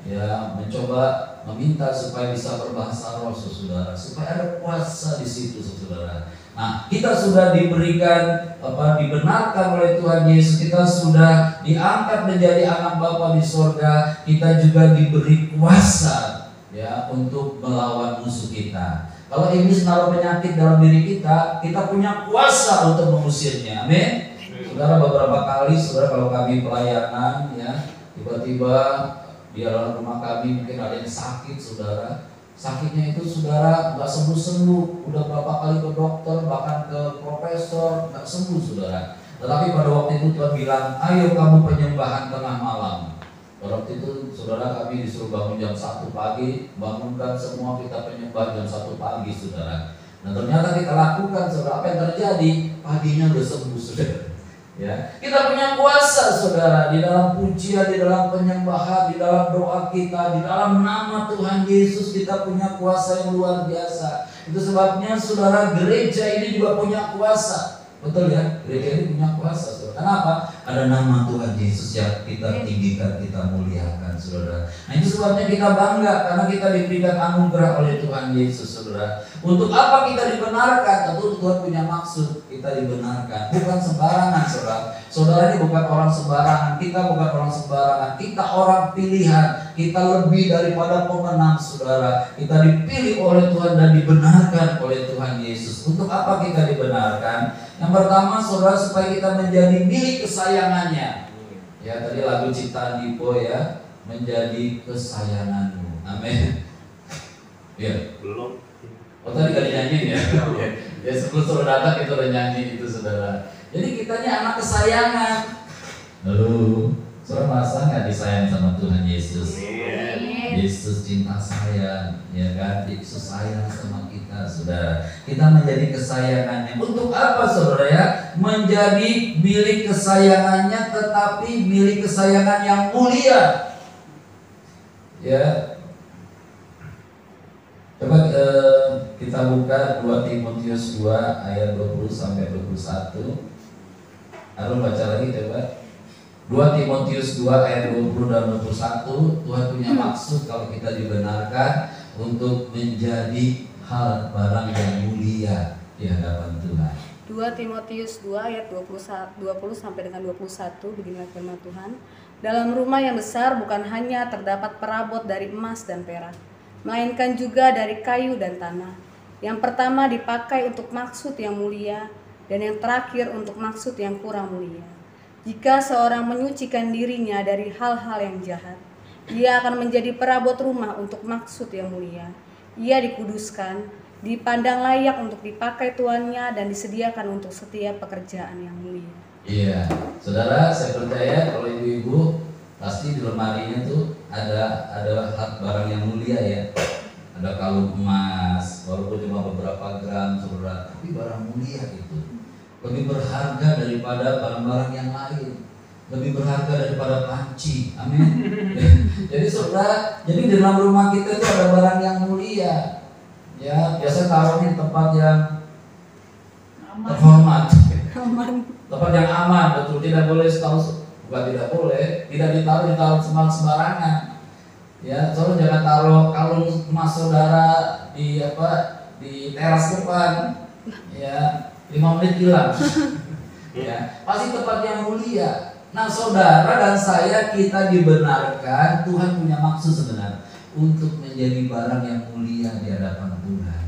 ya mencoba meminta supaya bisa berbahasa roh saudara, supaya ada kuasa di situ saudara. Nah, kita sudah diberikan dibenarkan oleh Tuhan Yesus, kita sudah diangkat menjadi anak Bapa di sorga, kita juga diberi kuasa ya untuk melawan musuh kita. Kalau iblis naruh penyakit dalam diri kita, kita punya kuasa untuk mengusirnya. Amin. Saudara, beberapa kali saudara kalau kami pelayanan ya, tiba-tiba di dalam rumah kami mungkin ada yang sakit saudara. Sakitnya itu saudara nggak sembuh-sembuh, udah berapa kali ke dokter, bahkan ke profesor, nggak sembuh saudara. Tetapi pada waktu itu Tuhan bilang, ayo kamu penyembahan tengah malam. Pada waktu itu saudara kami disuruh bangun jam 1 pagi, bangunkan semua kita penyembah jam 1 pagi saudara. Dan ternyata kita lakukan saudara, apa yang terjadi? Paginya udah sembuh saudara. Ya, kita punya kuasa saudara di dalam pujian, di dalam penyembahan, di dalam doa kita, di dalam nama Tuhan Yesus kita punya kuasa yang luar biasa. Itu sebabnya saudara, gereja ini juga punya kuasa. Betul ya, gereja ini punya kuasa saudara. Kenapa? Ada nama Tuhan Yesus yang kita tinggikan, kita muliakan saudara. Nah itu sebabnya kita bangga karena kita diberikan anugerah oleh Tuhan Yesus saudara. Untuk apa kita dibenarkan? Tentu Tuhan punya maksud kita dibenarkan. Bukan sembarangan saudara. Saudara ini bukan orang sembarangan. Kita bukan orang sembarangan. Kita orang pilihan. Kita lebih daripada pemenang saudara. Kita dipilih oleh Tuhan dan dibenarkan oleh Tuhan Yesus. Untuk apa kita dibenarkan? Yang pertama saudara, supaya kita menjadi milik kesayangannya. Ya tadi lagu ciptaan Dipo ya, menjadi kesayanganmu. Amin. Ya belum. Oh tadi gak dinyanyiin ya. Ya sebelum saudara datang kita udah nyanyi itu saudara. Jadi kita ini anak kesayangan. Lalu saudara merasa nggak disayang sama Tuhan Yesus? Yesus cinta sayang, ya kan? Yesus sayang sama kita, saudara. Kita menjadi kesayangannya. Untuk apa, saudara ya? Menjadi milik kesayangannya, tetapi milik kesayangan yang mulia. Ya. Coba kita buka 2 Timotius 2 ayat 20 sampai 21. Harus baca lagi coba. 2 Timotius 2 ayat 20 dan 21. Tuhan punya maksud kalau kita dibenarkan untuk menjadi hal barang yang mulia di hadapan Tuhan. 2 Timotius 2 ayat 20 sampai dengan 21. Beginilah firman Tuhan. Dalam rumah yang besar bukan hanya terdapat perabot dari emas dan perak, melainkan juga dari kayu dan tanah. Yang pertama dipakai untuk maksud yang mulia, dan yang terakhir untuk maksud yang kurang mulia. Jika seorang menyucikan dirinya dari hal-hal yang jahat, ia akan menjadi perabot rumah untuk maksud yang mulia. Ia dikuduskan, dipandang layak untuk dipakai tuannya, dan disediakan untuk setiap pekerjaan yang mulia. Iya, saudara, saya percaya kalau ibu-ibu pasti di lemarinya tuh ada barang yang mulia ya. Ada kalung emas, walaupun cuma beberapa gram saudara, tapi barang mulia itu lebih berharga daripada barang-barang yang lain, lebih berharga daripada panci. Amin. Jadi saudara, jadi di dalam rumah kita itu ada barang yang mulia. Ya, biasa taruhnya tempat yang terhormat, tempat yang aman, betul. Tidak boleh bukan tidak boleh, tidak ditaruh sembarangan. Ya, saudara jangan taruh kalung emas saudara di teras depan. Ya. 5 menit hilang. Ya, pasti tempat yang mulia. Nah, saudara dan saya kita dibenarkan, Tuhan punya maksud sebenarnya untuk menjadi barang yang mulia di hadapan Tuhan,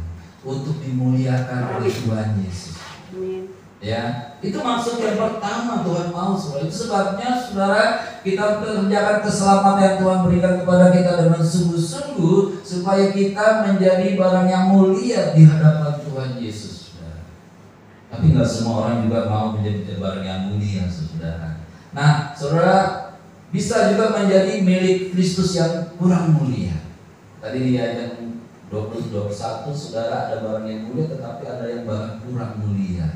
untuk dimuliakan oleh Tuhan Yesus. Amin. Ya, itu maksud yang pertama Tuhan mau. Itu sebabnya saudara kita mengerjakan keselamatan yang Tuhan berikan kepada kita dengan sungguh-sungguh supaya kita menjadi barang yang mulia di hadapan Tuhan Yesus. Tapi nggak semua orang juga mau menjadi barang yang mulia, saudara. Nah, saudara bisa juga menjadi milik Kristus yang kurang mulia. Tadi di ayat 20-21, saudara ada barang yang mulia, tetapi ada yang barang kurang mulia.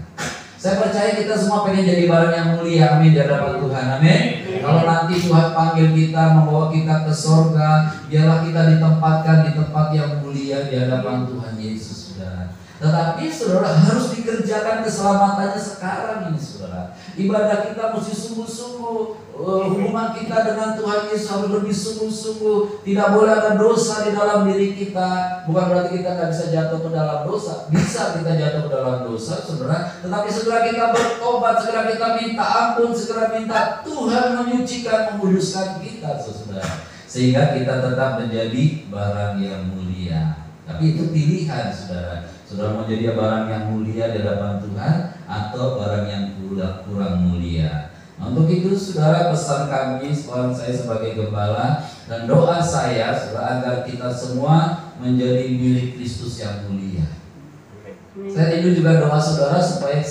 Saya percaya kita semua pengen jadi barang yang mulia, amin, di hadapan Tuhan, amin. Kalau nanti Tuhan panggil kita, membawa kita ke sorga, biarlah kita ditempatkan di tempat yang mulia di hadapan Tuhan Yesus, saudara. Tetapi saudara harus dikerjakan keselamatannya sekarang ini, saudara. Ibadah kita mesti sungguh-sungguh. Hubungan kita dengan Tuhan Yesus harus lebih sungguh-sungguh. Tidak boleh ada dosa di dalam diri kita. Bukan berarti kita nggak bisa jatuh ke dalam dosa. Bisa kita jatuh ke dalam dosa, saudara. Tetapi segera kita bertobat, segera kita minta ampun, segera minta Tuhan menyucikan, menguduskan kita, saudara. Sehingga kita tetap menjadi barang yang mulia. Tapi itu pilihan, saudara. Saudara mau jadi barang yang mulia di hadapan Tuhan atau barang yang kurang mulia. Nah, untuk itu saudara, pesan kami, saya sebagai gembala dan doa saya saudara, agar kita semua menjadi milik Kristus yang mulia. Saya rindu juga doa saudara supaya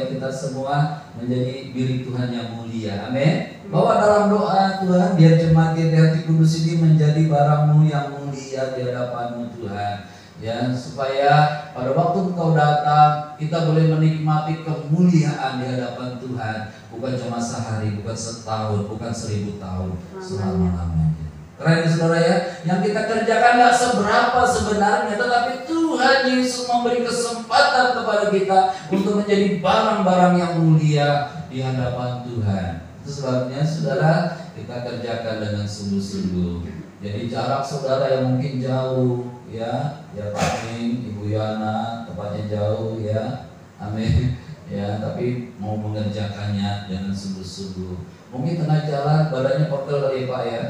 kita semua menjadi milik Tuhan yang mulia. Amin. Bawa dalam doa, Tuhan, biar jemaat GPHT Kudus ini menjadi barang-Mu yang mulia di hadapan-Mu, Tuhan. Ya, supaya pada waktu Engkau datang kita boleh menikmati kemuliaan di hadapan Tuhan, bukan cuma sehari, bukan setahun, bukan 1000 tahun, selama-lamanya. Keren ya saudara ya, yang kita kerjakan gak seberapa sebenarnya, tetapi Tuhan Yesus memberi kesempatan kepada kita untuk menjadi barang-barang yang mulia di hadapan Tuhan. Itu sebabnya saudara, kita kerjakan dengan sungguh-sungguh. Jadi jarak saudara yang mungkin jauh, ya Pak Ming, Ibu Yana, tempatnya jauh ya, amin. Ya, tapi mau mengerjakannya dengan sungguh-sungguh. Mungkin tengah jalan badannya pegel kali Pak ya.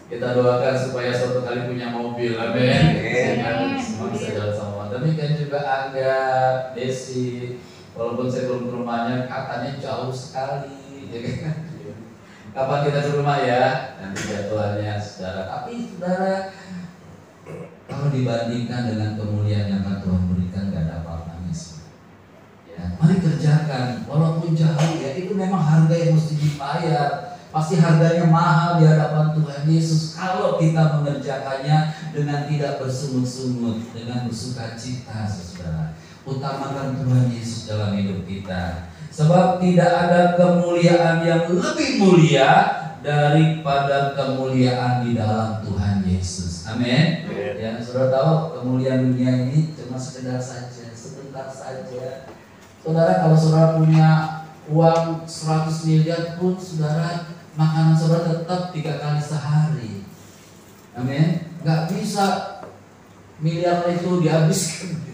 Kita doakan supaya suatu kali punya mobil, amin. Semua bisa jalan sama. Demikian juga Angga, Desi, walaupun saya belum ke rumahnya, katanya jauh sekali, ya kan? Kapan kita ke rumah ya? Nanti jadwalnya saudara. Tapi saudara, kalau dibandingkan dengan kemuliaan yang akan Tuhan berikan, gak ada apa-apanya sih. Ya, mari kerjakan, walaupun jauh ya, itu memang harga yang mesti dibayar. Pasti harganya mahal di hadapan Tuhan Yesus kalau kita mengerjakannya dengan tidak bersungut-sungut, dengan bersukacita, saudara. Utamakan Tuhan Yesus dalam hidup kita. Sebab tidak ada kemuliaan yang lebih mulia daripada kemuliaan di dalam Tuhan Yesus. Amin. Ya, saudara tahu kemuliaan dunia ini cuma sekedar saja, sebentar saja. Saudara, kalau saudara punya uang 100 miliar pun, saudara, makanan saudara tetap 3 kali sehari. Amin. Gak bisa miliar itu dihabiskan.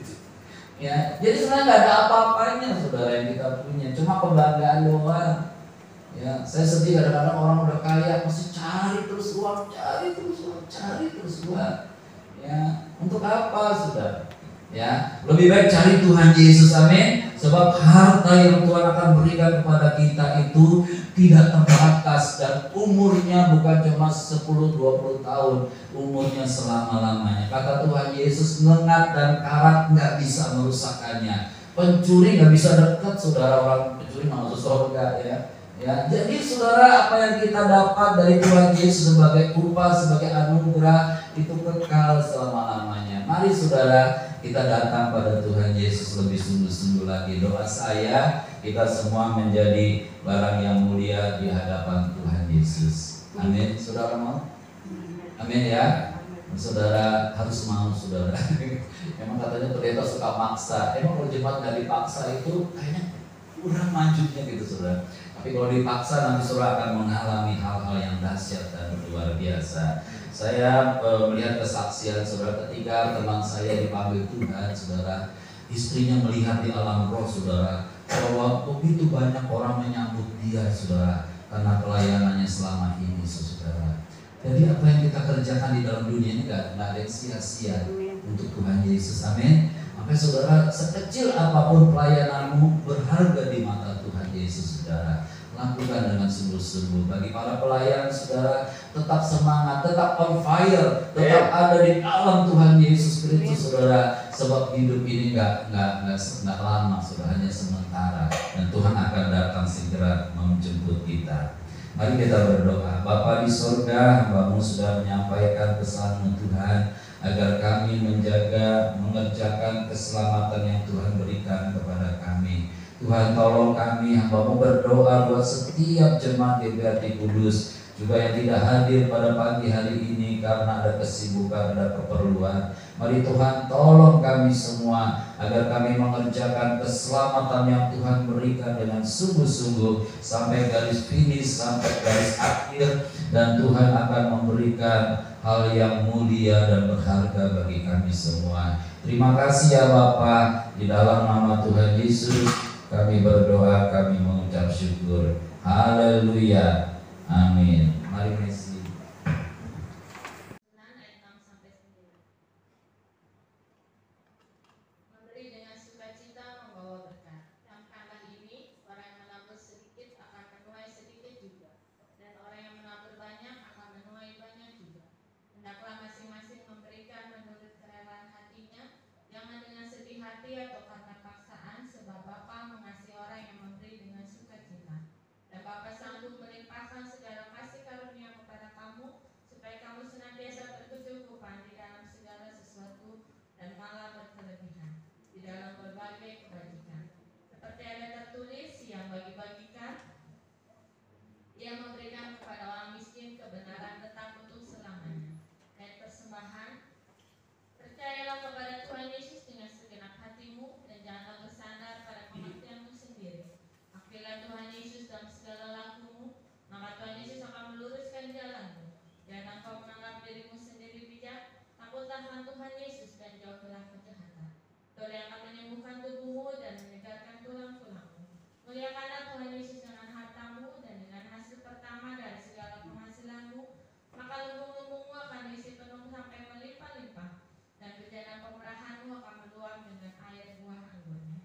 Ya, jadi sebenarnya nggak ada apa-apanya saudara yang kita punya, cuma kebanggaan doang. Ya, saya sedih kadang-kadang orang udah kaya masih cari terus uang. Ya, untuk apa saudara? Ya, lebih baik cari Tuhan Yesus, amin. Sebab harta yang Tuhan akan berikan kepada kita itu tidak terbatas dan umurnya bukan cuma 10-20 tahun, umurnya selama-lamanya. Kata Tuhan Yesus, lengat dan karat nggak bisa merusakkannya. Pencuri nggak bisa dekat, saudara. Orang pencuri masuk surga ya. Ya, jadi saudara, apa yang kita dapat dari Tuhan Yesus sebagai upah, sebagai anugerah itu kekal selama-lamanya. Mari saudara, kita datang pada Tuhan Yesus lebih sungguh-sungguh lagi. Doa saya, kita semua menjadi barang yang mulia di hadapan Tuhan Yesus. Amin. Saudara mau? Amin ya. Saudara harus mau, saudara. Emang katanya pendeta suka maksa. Emang kalau jemaat nggak dipaksa itu kayaknya kurang manjutnya gitu, saudara. Tapi kalau dipaksa nanti saudara akan mengalami hal-hal yang dahsyat dan luar biasa. Saya melihat kesaksian saudara ketika teman saya dipanggil Tuhan, saudara. Istrinya melihat di alam roh, saudara, bahwa begitu banyak orang menyambut dia, saudara, karena pelayanannya selama ini, saudara. Jadi apa yang kita kerjakan di dalam dunia ini nggak ada yang sia-sia untuk Tuhan Yesus, amin. Sampai saudara, sekecil apapun pelayananmu berharga di mata Tuhan Yesus, saudara. Lakukan dengan sungguh-sungguh. Bagi para pelayan, saudara, tetap semangat, tetap on fire, tetap ada di dalam Tuhan Yesus Kristus, saudara. Sebab hidup ini nggak lama, saudara, hanya sementara. Dan Tuhan akan datang segera menjemput kita. Mari kita berdoa. Bapa di surga, hamba-Mu sudah menyampaikan pesan-Mu Tuhan. agar kami mengerjakan keselamatan yang Tuhan berikan kepada kami. Tuhan, tolong kami hamba-Mu berdoa buat setiap jemaat GPRT Kudus juga yang tidak hadir pada pagi hari ini karena ada kesibukan, ada keperluan. Mari Tuhan tolong kami semua agar kami mengerjakan keselamatan yang Tuhan berikan dengan sungguh-sungguh sampai garis finish, sampai garis akhir, dan Tuhan akan memberikan hal yang mulia dan berharga bagi kami semua. Terima kasih ya Bapa, di dalam nama Tuhan Yesus kami berdoa, kami mengucap syukur. Haleluya. Amin. Mari misi. Memberi dengan sukacita membawa berkat. Dalam kamar ini, orang yang menabur sedikit akan menuai sedikit juga, dan orang yang menabur banyak akan menuai banyak juga. Hendaklah masing-masing memberikan menurut kerelaan hatinya, jangan dengan sedih hati atau karena paksaan, sebab Bapa mengasihi orang yang memberi dengan sukacita. Dan Bapa sanggup melimpahkan segala kasih karunia kepada kamu, supaya kamu senantiasa berkecukupan di dalam segala sesuatu dan malah berkelebihan di dalam berbagai kebajikan. Seperti ada tertulis, yang bagi-bagikan, ia memberikan kepada orang miskin kebenaran tetap untuk selamanya. Dan persembahan, percayalah kepada Tuhan Yesus dengan segenap hatimu dan janganlah bersandar pada pengertianmu sendiri. Akhilah Tuhan Yesus dalam segala lakumu, maka Tuhan Yesus akan meluruskan jalanmu. Jangan engkau menganggap dirimu sendiri bijak, takutlah akan Tuhan Yesus dan jauhilah kejahatan. Tuhan yang akan menyembuhkan tubuhmu dan menyegarkan tulang-tulangmu. Muliakanlah Tuhan Yesus dengan hartamu dan dengan hasil pertama dari segala penghasilanmu, maka lumbung-lumbungmu akan diisi penuh sampai melimpah-limpah, dan bejana pemerahanmu akan meluap dengan air buah anggurnya.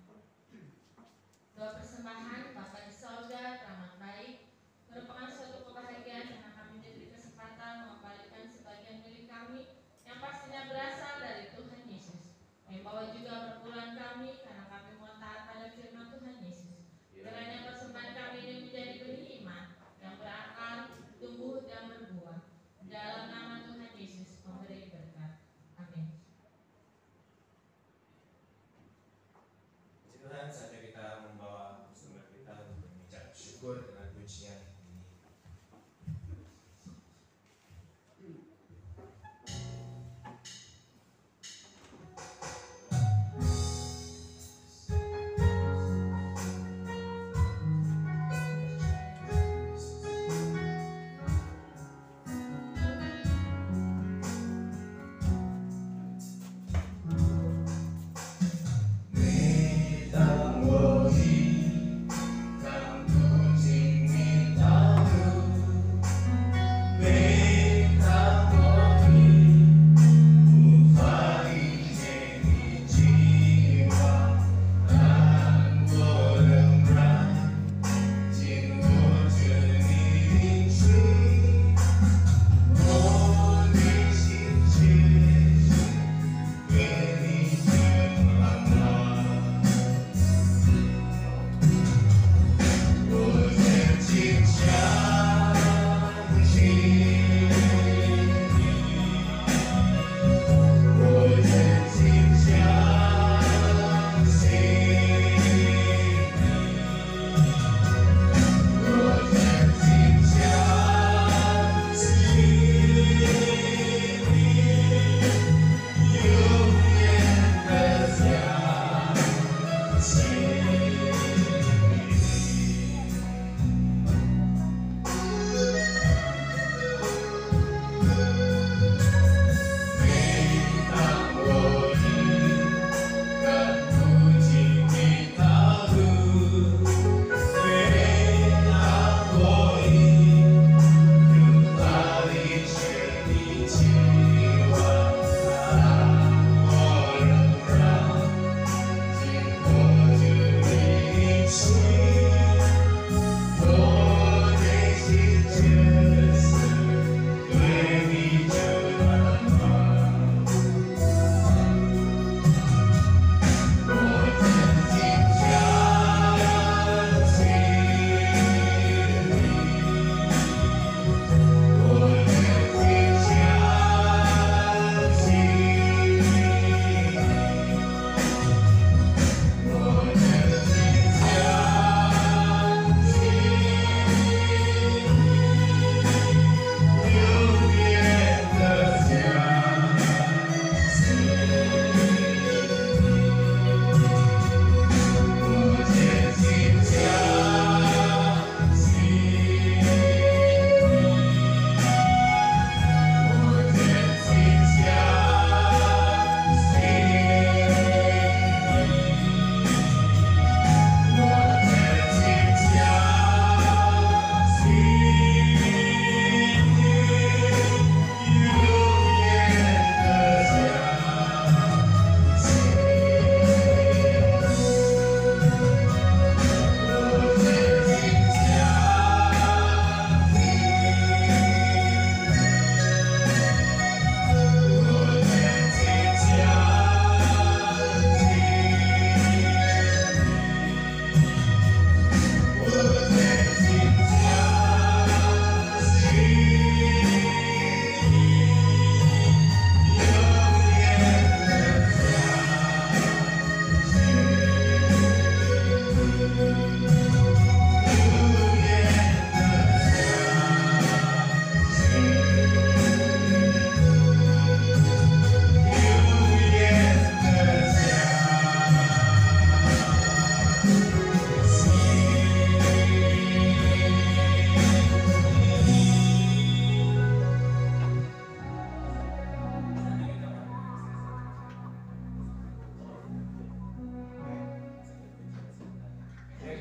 Doa persembahan Bapa di Sorga teramat baik merupakan suatu kebahagiaan yang akan menjadi kesempatan mengembalikan sebagian milik kami yang pastinya berasal dari Tuhan Yesus, membawa juga perpuluhan kami karena kami mau taat pada firman Tuhan Yesus. Kiranya persembahan kami ini menjadi benih iman yang berakar, tumbuh dan berbuah. Dalam nama Tuhan Yesus memberi berkat. Amin. Puji Tuhan, saatnya kita membawa persembahan kita untuk mengucap syukur.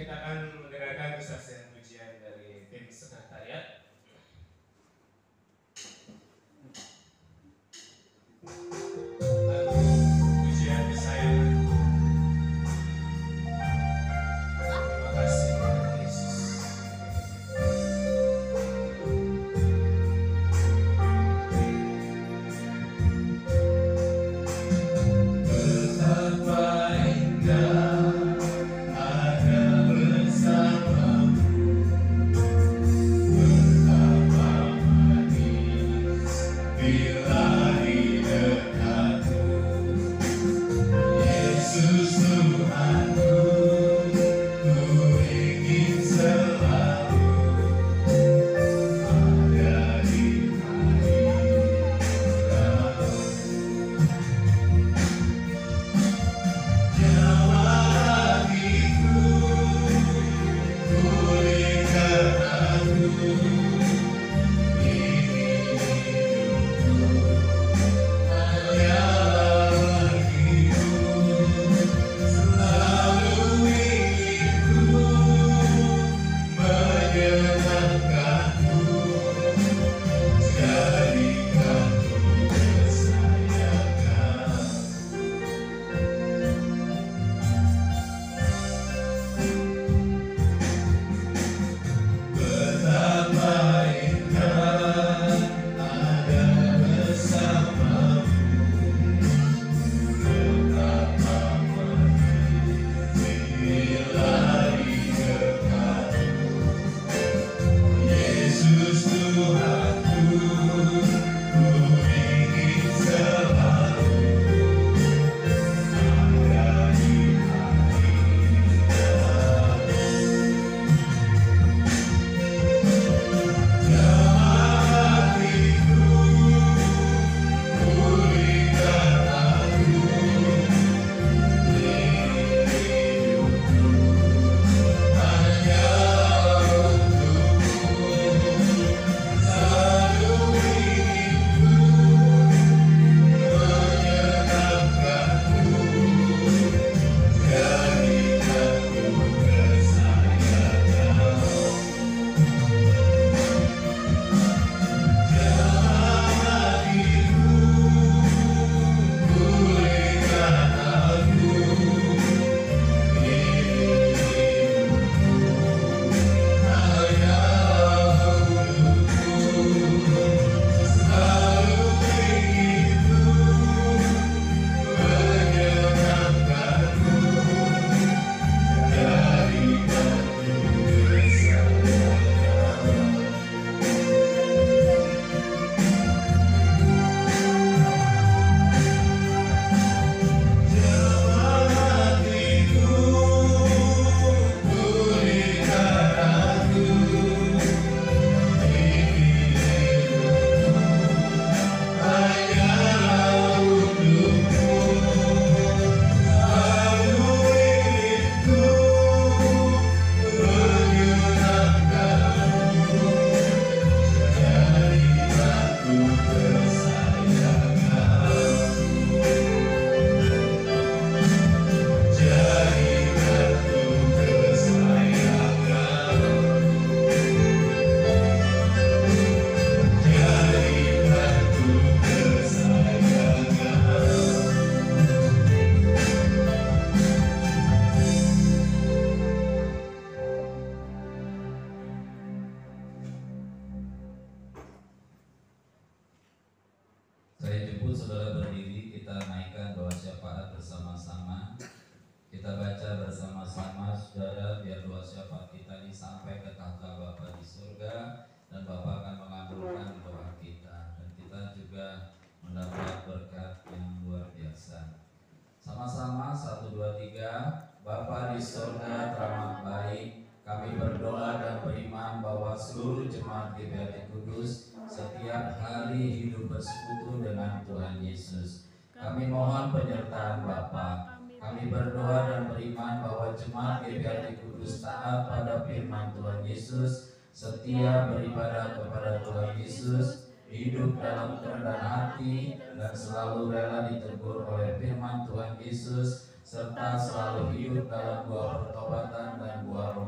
kita akan mendengarkan kesaksian pujian dari tim sekretariat. Lagu pujian kesayangan. Terima kasih Tuhan Yesus. Betapa indah ada bersamamu, betapa manis bila di dekatmu. Yesus Tuhanku, ku ingin selalu ada di hadiratmu. Nyawa hatiku pulihkan aku, ini hidupku hanyalah bagimu. Selalu ingin ku menyenangkanmu, jadikan ku kesayanganmu. Betapa indah ada bersamamu, betapa manis bila di dekatmu. Yesus Tuhanku, ku ingin selalu ada di hadiratmu. Nyawa hatiku pulihkan aku, ini hidupku hanyalah untukmu. Selalu ingin ku menyenangkanmu, jadikan ku kesayanganmu. Nyawa hatiku pulihkan aku, ini hidupku hanyalah untukmu. Selalu ingin ku menyenangkanmu, jadikan ku kesayanganmu. Nyawa hatiku pulihkan aku, ini hidupku hanyalah untukmu. Selalu ingin ku menyenangkanmu, jadikan ku kesayanganmu. Jadikan ku kesayanganmu, jadikan ku kesayanganmu. Saya jemput saudara berdiri, kita naikkan doa syafaat bersama-sama. Kita baca bersama-sama saudara, biar doa syafaat kita ini sampai ke tahta Bapa di surga, dan Bapa akan mengabulkan doa kita, dan kita juga mendapat berkat yang luar biasa. Sama-sama 1, 2, 3. Bapa di surga teramat baik, kami berdoa dan beriman bahwa seluruh jemaat GBRI Kudus setiap hari hidup bersekutu dengan Tuhan Yesus. Kami mohon penyertaan Bapa. Kami berdoa dan beriman bahwa jemaat GBRI Kudus taat pada firman Tuhan Yesus, setia beribadah kepada Tuhan Yesus, hidup dalam kerendahan hati, dan selalu rela ditegur oleh firman Tuhan Yesus, serta selalu hidup dalam buah pertobatan dan buah roh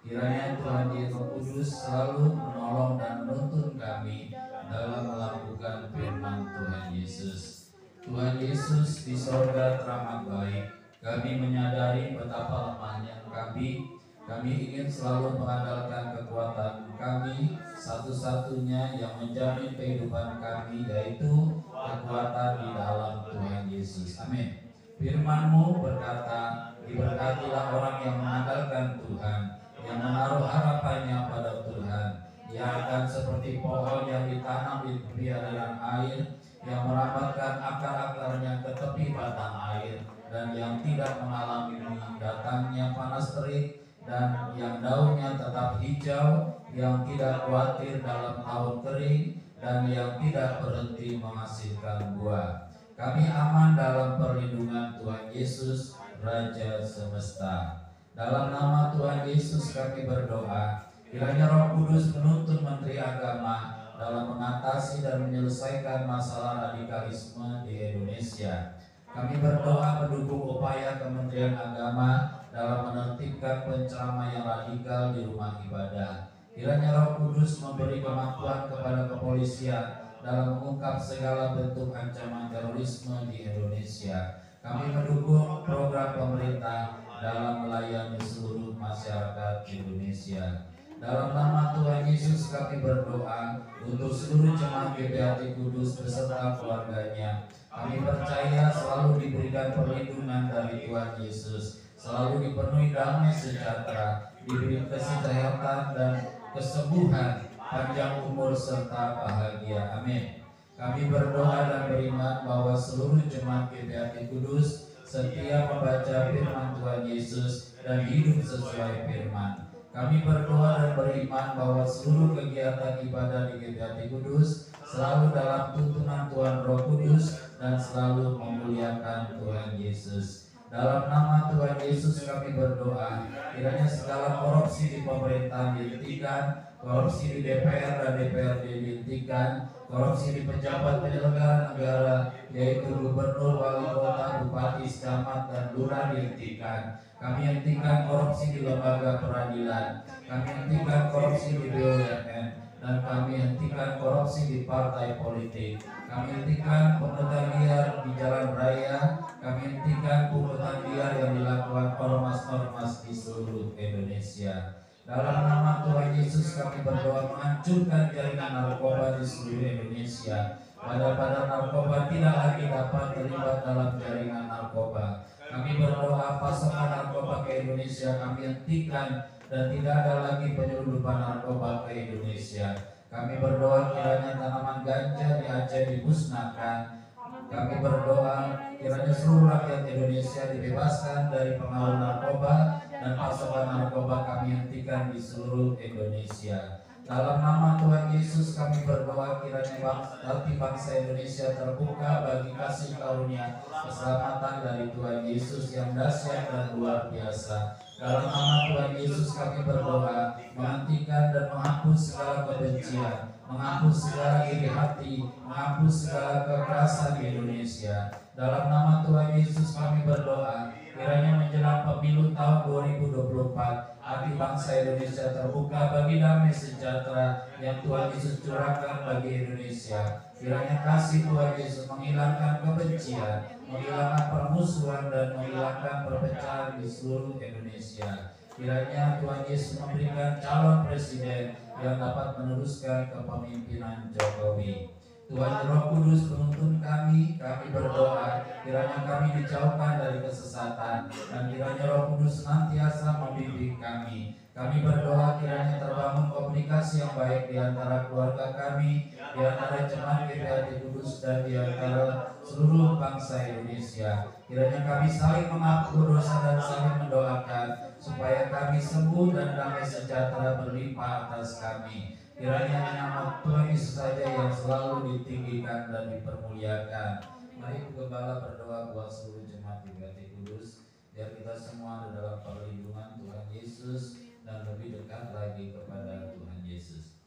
Kiranya Tuhan Yesus Kudus selalu menolong dan menuntun kami dalam melakukan firman Tuhan Yesus. Tuhan Yesus di sorga teramat baik. Kami menyadari betapa lemahnya kami. Kami ingin selalu mengandalkan kekuatan kami satu-satunya yang menjamin kehidupan kami, yaitu kekuatan di dalam Tuhan Yesus. Amin. Firman-Mu berkata, diberkatilah orang yang mengandalkan Tuhan, yang menaruh harapannya pada Tuhan. Ia akan seperti pohon yang ditanam di tepi aliran air, yang merambatkan akar-akarnya ke tepi batang air, dan yang tidak mengalami datangnya panas terik, dan yang daunnya tetap hijau, yang tidak khawatir dalam tahun kering, dan yang tidak berhenti menghasilkan buah. Kami aman dalam perlindungan Tuhan Yesus, Raja semesta. Dalam nama Tuhan Yesus kami berdoa, kiranya Roh Kudus menuntun Menteri Agama dalam mengatasi dan menyelesaikan masalah radikalisme di Indonesia. Kami berdoa mendukung upaya Kementerian Agama dalam menertibkan penceramah yang radikal di rumah ibadah. Kiranya Roh Kudus memberi kemampuan kepada kepolisian dalam mengungkap segala bentuk ancaman terorisme di Indonesia. Kami mendukung program pemerintah dalam melayani seluruh masyarakat Indonesia. Dalam nama Tuhan Yesus kami berdoa untuk seluruh jemaat GPHT Kudus beserta keluarganya. Kami percaya selalu diberikan perlindungan dari Tuhan Yesus, selalu dipenuhi damai sejahtera, diberi kesehatan dan kesembuhan, panjang umur serta bahagia. Amin. Kami berdoa dan beriman bahwa seluruh jemaat GPHT Kudus setia membaca firman Tuhan Yesus dan hidup sesuai firman. Kami berdoa dan beriman bahwa seluruh kegiatan ibadah di GPHT Kudus selalu dalam tuntunan Tuhan Roh Kudus dan selalu memuliakan Tuhan Yesus. Dalam nama Tuhan Yesus kami berdoa, kiranya segala korupsi di pemerintahan dihentikan, korupsi di DPR dan DPRD dihentikan, korupsi di pejabat penyelenggara negara yaitu gubernur, wali kota, bupati, camat, dan lurah dihentikan. Kami hentikan korupsi di lembaga peradilan, kami hentikan korupsi di BUMN, dan kami hentikan korupsi di partai politik. Kami hentikan pungutan liar di jalan raya, kami hentikan pungutan liar yang dilakukan ormas-ormas di seluruh Indonesia. Dalam nama Tuhan Yesus kami berdoa menghancurkan jaringan narkoba di seluruh Indonesia. Pada narkoba tidak lagi dapat terlibat dalam jaringan narkoba. Kami berdoa pasokan narkoba ke Indonesia kami hentikan dan tidak ada lagi penyelundupan narkoba ke Indonesia. Kami berdoa kiranya tanaman ganja di Aceh dimusnahkan. Kami berdoa kiranya seluruh rakyat Indonesia dibebaskan dari pengaruh narkoba dan pasokan narkoba kami hentikan di seluruh Indonesia. Dalam nama Tuhan Yesus kami berdoa kiranya hati bangsa Indonesia terbuka bagi kasih karunia keselamatan dari Tuhan Yesus yang dahsyat dan luar biasa. Dalam nama Tuhan Yesus kami berdoa menghentikan dan menghapus segala kebencian, menghapus segala iri hati, menghapus segala kekerasan di Indonesia. Dalam nama Tuhan Yesus kami berdoa kiranya menjelang pemilu tahun 2024 hati bangsa Indonesia terbuka bagi damai sejahtera yang Tuhan Yesus curahkan bagi Indonesia. Kiranya kasih Tuhan Yesus menghilangkan kebencian, menghilangkan permusuhan, dan menghilangkan perpecahan di seluruh Indonesia. Kiranya Tuhan Yesus memberikan calon presiden yang dapat meneruskan kepemimpinan Jokowi. Tuhan Roh Kudus menuntun kami berdoa kiranya kami dijauhkan dari kesesatan dan kiranya Roh Kudus senantiasa membimbing kami. Kami berdoa kiranya terbangun komunikasi yang baik di antara keluarga kami, di antara jemaat GPHT Kudus dan di antara seluruh bangsa Indonesia. Kiranya kami saling mengampuni dosa dan saling mendoakan supaya kami sembuh dan damai sejahtera berlimpah atas kami. Kiranya nama Tuhan Yesus saja yang selalu ditinggikan dan dipermuliakan. Mari Gembala berdoa buat seluruh jemaat GPHT Kudus, biar kita semua ada dalam perlindungan Tuhan Yesus dan lebih dekat lagi kepada Tuhan Yesus.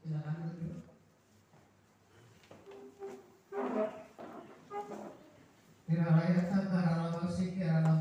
Silakan duduk. Kiranya tanpa rasa, kiranya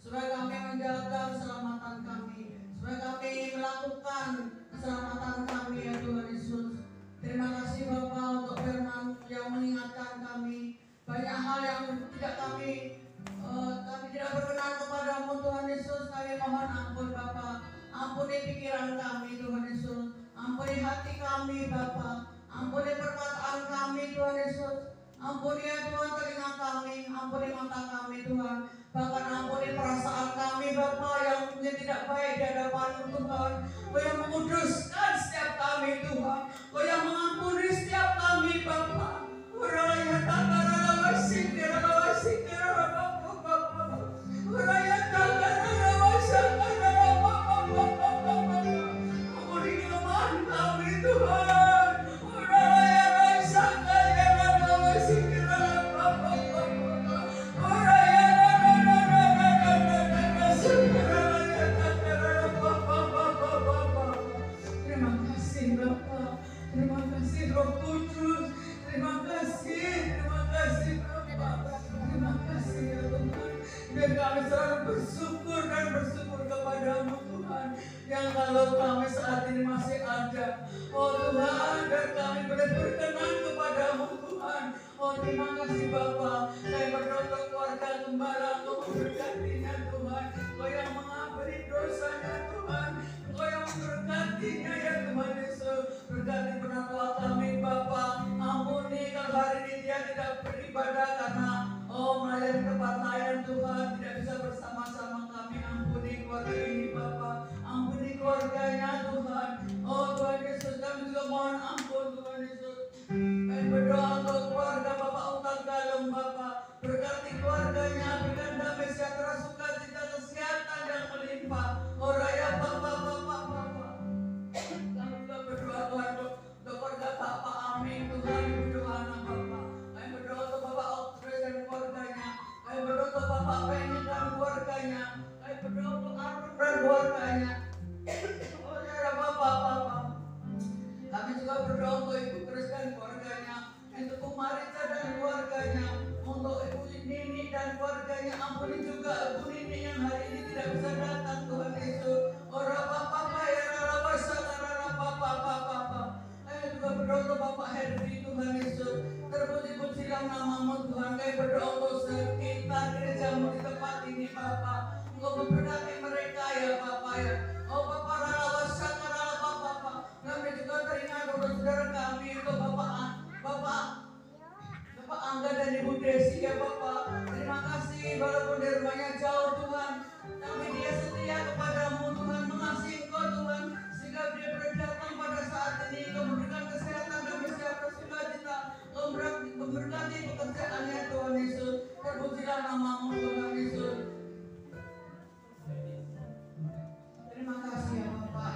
supaya kami menjaga keselamatan kami, supaya kami melakukan keselamatan kami ya Tuhan Yesus. Terima kasih Bapa untuk firman yang mengingatkan kami banyak hal yang tidak kami tidak berkenan kepadamu Tuhan Yesus. Kami mohon ampun Bapa, ampuni pikiran kami Tuhan Yesus, ampuni hati kami Bapa, ampuni perkataan kami Tuhan Yesus, ampuni ya Tuhan telinga kami, ampuni mata kami Tuhan, bahkan ampuni perasaan kami Bapa yang mungkin tidak baik di hadapan-Mu Tuhan. Kau yang menguduskan setiap kami Tuhan, Kau yang mengampuni setiap kami Bapa. Uraya takara sikira Bapa, uraya takara sikira Bapa. Ampuni kelemahan kami Tuhan. Uraya takara sikira Bapa, uraya takara Bapa. Terima kasih Bapa, terima kasih Roh Kudus. Terima kasih Bapa, terima kasih ya Tuhan. Biar kami selalu bersyukur dan bersyukur kepadamu Tuhan. Yang kalau kami saat ini masih ada, oh Tuhan, biar kami boleh berkenan kepadamu Tuhan. Oh terima kasih Bapa. Kami berdoa untuk keluarga gembala, Kau memberkatinya Tuhan. Kau yang mengampuni dosanya Tuhan, Kau yang memberkatinya ya Tuhan Yesus. Berkati penatua kami Bapa. Ampuni kalau hari ini dia tidak beribadah karena melayani tempat lain Tuhan, tidak bisa bersama-sama kami. Ampuni keluarga ini Bapa, ampuni keluarganya Tuhan. Oh Tuhan Yesus, kami juga mohon ampun Tuhan Yesus. Kami berdoa untuk keluarga Bapak Utang Galung Bapa, berkati keluarganya, berikan damai sejahtera, sukacita, kesehatan yang melimpah. Oh Raya Bapa. Kami juga berdoa Tuhan untuk keluarga Bapak Amin Tuhan, berdoa anak Bapak. Kami berdoa untuk Bapak Oktre dan keluarganya. Kami berdoa untuk Bapak Penny dan keluarganya. Kami berdoa untuk Arun dan keluarganya. Oh ya Bapak. Kami juga berdoa untuk Ibu Kris dan keluarganya, untuk Bu Marita dan keluarganya, untuk Ibu Nini dan keluarganya. Ampuni juga Ibu Nini yang hari ini tidak bisa datang Tuhan Yesus. Oh Papa ya Papa. Kami juga berdoa untuk Bapak Herdi Tuhan Yesus. Terpuji-pujilah namamu Tuhan. Kami berdoa untuk sekitar gerejamu di tempat ini Bapak. Engkau memberkati mereka ya Bapak ya. Oh Bapak Papa. Kami juga teringat untuk saudara kami, untuk Bapak Angga dan Ibu Desi ya Bapak. Terima kasih walaupun dari rumahnya jauh Tuhan, tapi dia setia kepadamu Tuhan, mengasihi Engkau Tuhan, sehingga dia berdatang pada saat ini. Engkau memberikan kesehatan dan sejahtera, sukacita, Engkau memberkati pekerjaannya Tuhan Yesus. Terpujilah namamu Tuhan Yesus. Terima kasih ya Bapak.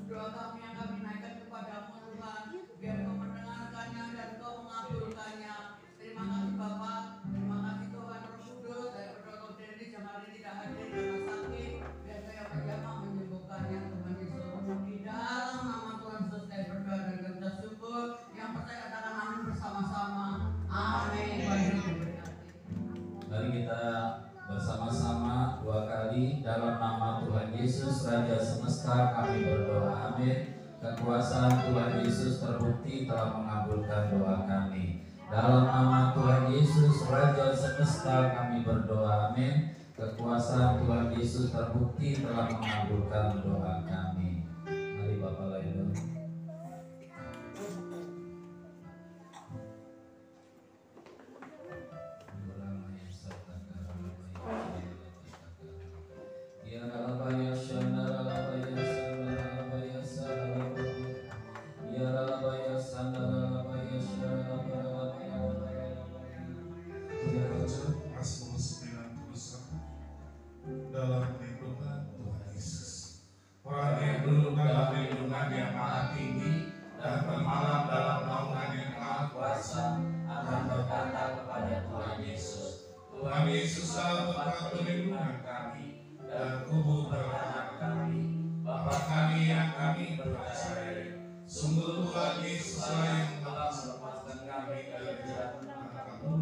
Doa kami yang kami naikkan kepadamu Tuhan, biar Kau mendengarkannya dan Kau mengabulkannya. Terima kasih Bapak, terima kasih Tuhan Roh Kudus. Saya berdoa untuk Denny yang hari ini tidak hadir karena sakit, biar saya menjamah menyembuhkannya Tuhan Yesus. Di dalam nama Tuhan Yesus saya berdoa dan kita syukur. Yang percaya katakan amin bersama-sama. Amin. Mari kita bersama-sama dua kali dalam nama Tuhan Yesus Raja Semesta kami berdoa, amin. Kekuasaan Tuhan Yesus terbukti telah mengabulkan doa kami. Dalam nama Tuhan Yesus Raja Semesta kami berdoa, amin. Kekuasaan Tuhan Yesus terbukti telah mengabulkan doa kami. Mari Bapak Lainun. Dalam lindungan Tuhan Yesus, orang yang duduk dalam lindungan yang maha tinggi dan bermalam dalam naungan yang maha kuasa akan berkata kepada Tuhan Yesus, Tuhan Yesuslah tempat perlindungan kami dan kubu bertahan kami, Bapa kami yang kami percayai. Sungguh Tuhan Yesuslah yang telah melepaskan kami dari jerat Kamu,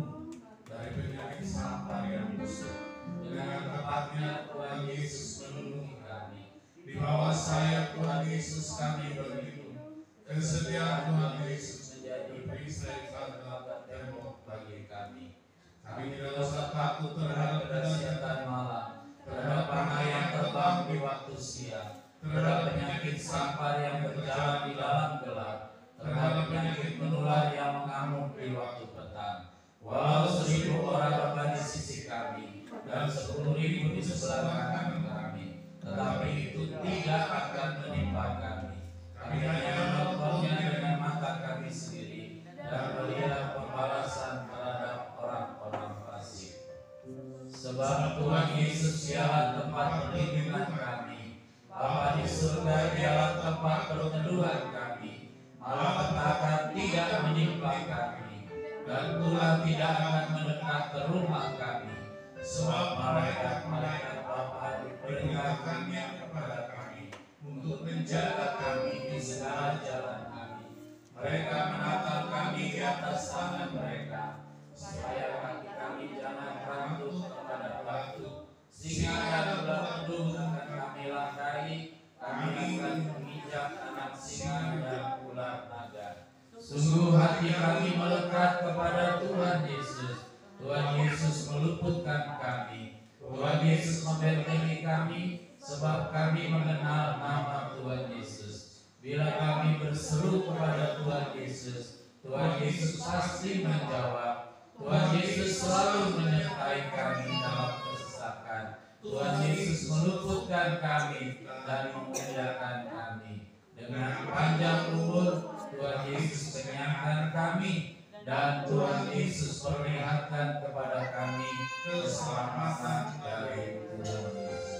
dari penyakit sampar yang busuk, dengan rahmatnya Tuhan Yesus memenuhi kami. Di bawah sayap Tuhan Yesus kami berlindung. Kesetiaan Tuhan Yesus menjadi perisai tanda tembok bagi kami. Kami tidak usah takut terhadap dahsyatan malam, terhadap panah yang terbang di waktu siang, terhadap penyakit sampar yang berjalan di dalam gelap, terhadap penyakit menular yang mengamuk di waktu petang. Walau 1000 orang berada di sisi kami dan 10.000 di sebelah kanan kami, tetapi itu tidak akan menimpa kami. Kami hanya menontonnya dengan mata kami sendiri dan melihat pembalasan terhadap orang-orang fasik. Sebab Tuhan Yesus ialah tempat perlindungan kami, Bapa di surga ialah tempat perteduhan kami. Malapetaka tidak menimpa kami, dan Tuhan tidak akan mendekat ke rumah kami. Sebab malaikat-malaikat Bapa diperingatkannya kepada kami untuk menjaga kami di segala jalan kami. Mereka menatap kami di atas tangan mereka, supaya kaki kami jangan rantuk kepada batu, sehingga dan berteduh akan kami langkahi. Kami akan menginjak anak singa dan ular naga. Sungguh hati kami melekat kepada Tuhan Yesus. Tuhan Yesus meluputkan kami. Tuhan Yesus membentengi kami, sebab kami mengenal nama Tuhan Yesus. Bila kami berseru kepada Tuhan Yesus, Tuhan Yesus pasti menjawab. Tuhan Yesus selalu menyertai kami dalam kesesakan. Tuhan Yesus meluputkan kami dan memuliakan kami. Dengan panjang umur, Tuhan Yesus kenyangkan kami, dan Tuhan Yesus perlihatkan kepada kami keselamatan dari Tuhan Yesus.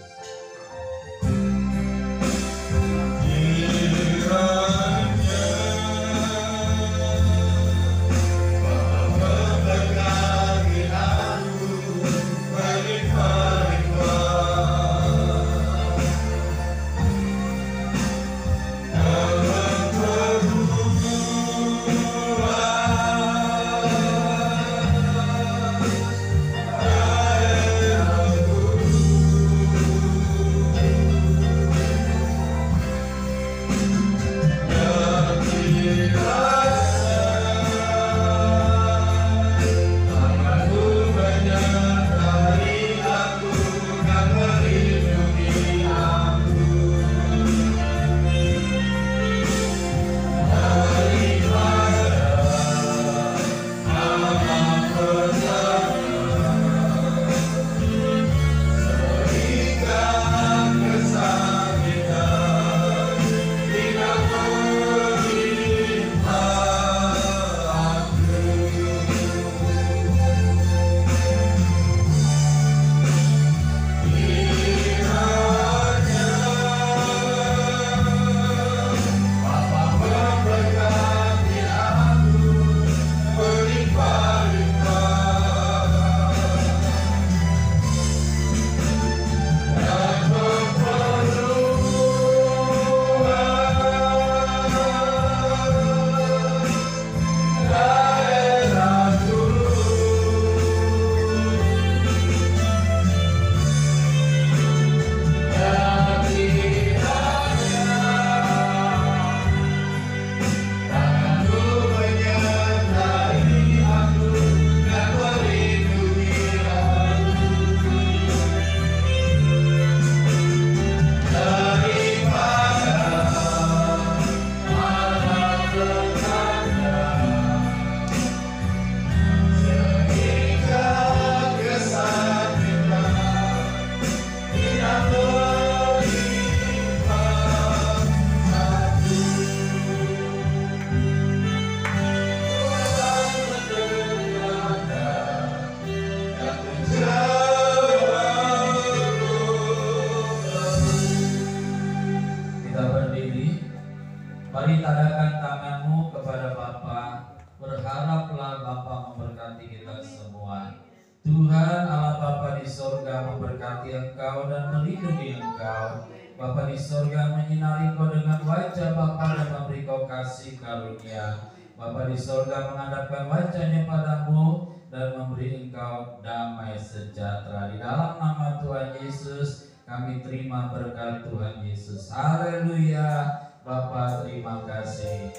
Mari tadakan tanganmu kepada Bapa, berharaplah Bapa memberkati kita semua. Tuhan Allah Bapa di sorga memberkati engkau dan melindungi engkau. Bapa di sorga menyinari engkau dengan wajah Bapa dan memberi kau kasih karunia. Bapa di sorga menghadapkan wajahnya padamu dan memberi engkau damai sejahtera. Di dalam nama Tuhan Yesus kami terima berkat Tuhan Yesus. Haleluya. Bapa, terima kasih.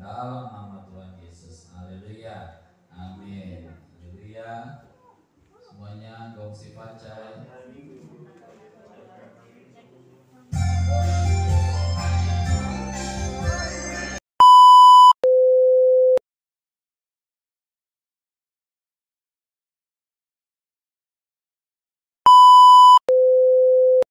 Dalam